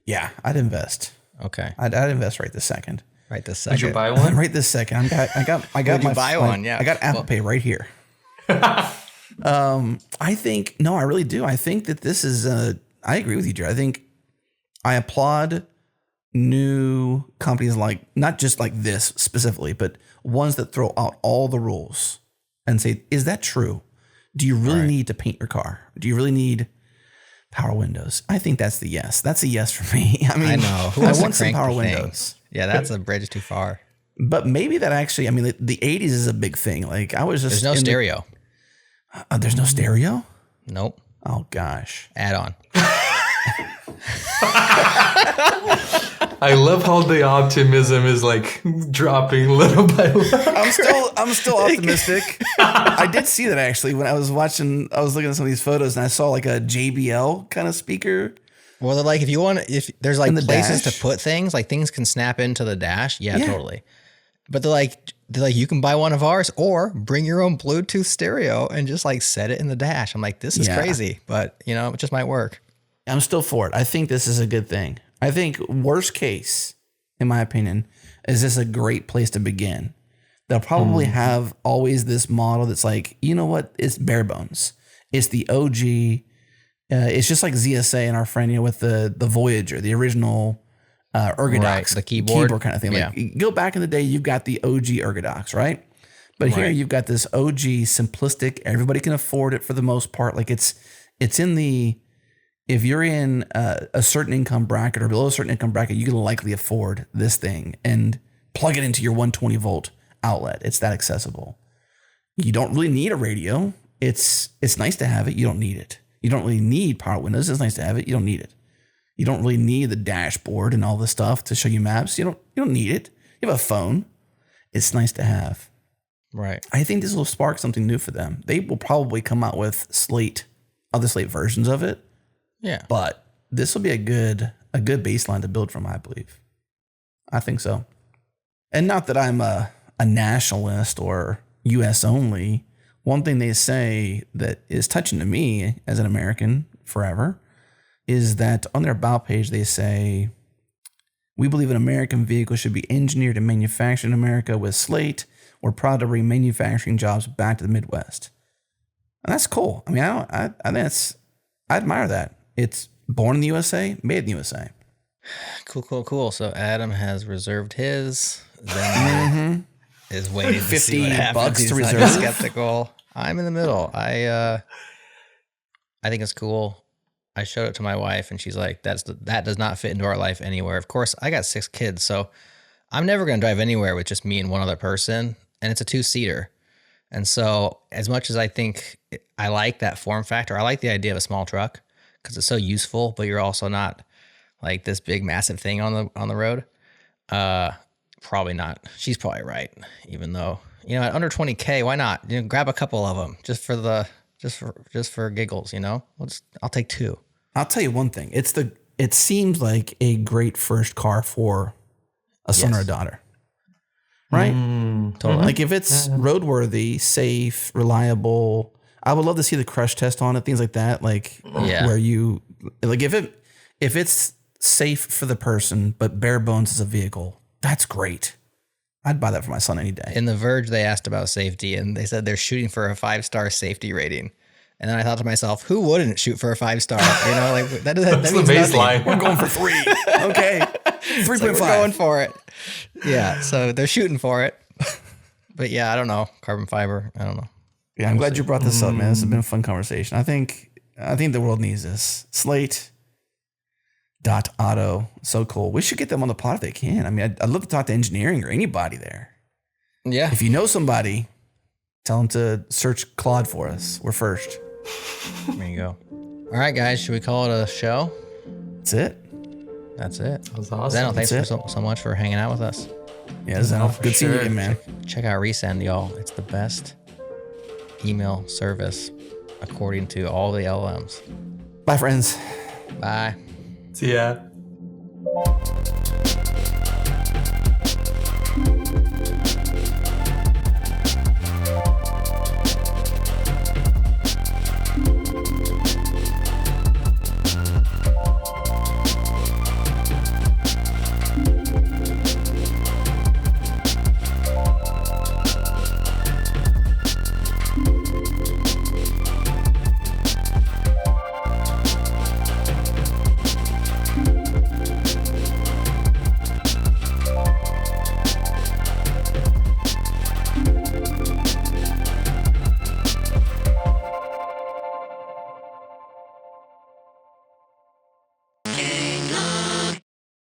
Yeah, I'd invest. Okay, I'd invest right this second. Right this second. Would you buy one? Right this second. I got Would you buy one? Yeah, I got Apple Pay right here. I think I really do. I think that this is. I agree with you, Jerod. I think I applaud new companies like not just like this specifically, but ones that throw out all the rules and say, "Is that true? Do you really need to paint your car? Do you really need power windows?" I think that's the yes. That's a yes for me. I mean, I know. I want some power windows. Yeah, that's a bridge too far. But maybe that actually, I mean, the 80s is a big thing. Like I was just there's no stereo. There's no stereo? Nope. Oh gosh. Add on. I love how the optimism is like dropping little by little. I'm still optimistic. I did see that actually when I was looking at some of these photos and I saw like a JBL kind of speaker. Well, they're like if there's like places dash. to put things, like things can snap into the dash. Yeah, totally. But they're like you can buy one of ours or bring your own Bluetooth stereo and just like set it in the dash. I'm like, this is crazy, but it just might work. I'm still for it. I think this is a good thing. I think worst case, in my opinion, is this a great place to begin. They'll probably have always this model that's like, you know what? It's bare bones. It's the OG. It's just like ZSA and our friend, with the Voyager, the original Ergodox, the keyboard kind of thing. Like you go back in the day, you've got the OG Ergodox, right? But here you've got this OG simplistic. Everybody can afford it for the most part. Like it's in the if you're in a certain income bracket or below a certain income bracket, you can likely afford this thing and plug it into your 120 volt outlet. It's that accessible. You don't really need a radio. It's nice to have it. You don't need it. You don't really need power windows. It's nice to have it. You don't need it. You don't really need the dashboard and all this stuff to show you maps. You don't need it. You have a phone. It's nice to have. Right. I think this will spark something new for them. They will probably come out with other Slate versions of it. Yeah. But this will be a good baseline to build from, I believe. I think so. And not that I'm a nationalist or US only. One thing they say that is touching to me as an American forever is that on their about page, they say, we believe an American vehicle should be engineered and manufactured in America with Slate. We're proud to bring manufacturing jobs back to the Midwest. And that's cool. I mean, I admire that. It's born in the USA, made in the USA. Cool. So Adam has reserved his. Then is waiting to see what happens. $50 to He's reserve. skeptical. I'm in the middle. I think it's cool. I showed it to my wife, and she's like, "That does not fit into our life anywhere." Of course, I got 6 kids, so I'm never going to drive anywhere with just me and one other person, and it's a 2-seater. And so, as much as I think I like that form factor, I like the idea of a small truck because it's so useful, but you're also not like this big, massive thing on the road. Probably not. She's probably right. Even though, at under 20K, why not? Grab a couple of them just for giggles. I'll take 2. I'll tell you one thing. It seems like a great first car for a son or a daughter. Right? Totally. Like if it's roadworthy, safe, reliable, I would love to see the crash test on it, things like that. Like where you like if it's safe for the person, but bare bones as a vehicle, that's great. I'd buy that for my son any day. In The Verge, they asked about safety, and they said they're shooting for a 5-star safety rating. And then I thought to myself, who wouldn't shoot for a 5-star? Like that That's means the baseline. We're going for 3. Okay. 3.5. We're going for it. Yeah. So they're shooting for it. But yeah, I don't know. Carbon fiber. I don't know. Yeah, I'm glad you brought this up, man. This has been a fun conversation. I think the world needs this. SLATE Auto. So cool. We should get them on the pod if they can. I mean, I'd love to talk to engineering or anybody there. Yeah. If you know somebody, tell them to search Claude for us. We're first. There you go. All right, guys. Should we call it a show? That's it. That's it. That was awesome. Zeno, thanks That's so much for hanging out with us. Yeah, Zeno. for Good seeing you sure. again, man. Check out Resend, y'all. It's the best email service according to all the LLMs. Bye, friends. Bye. See ya.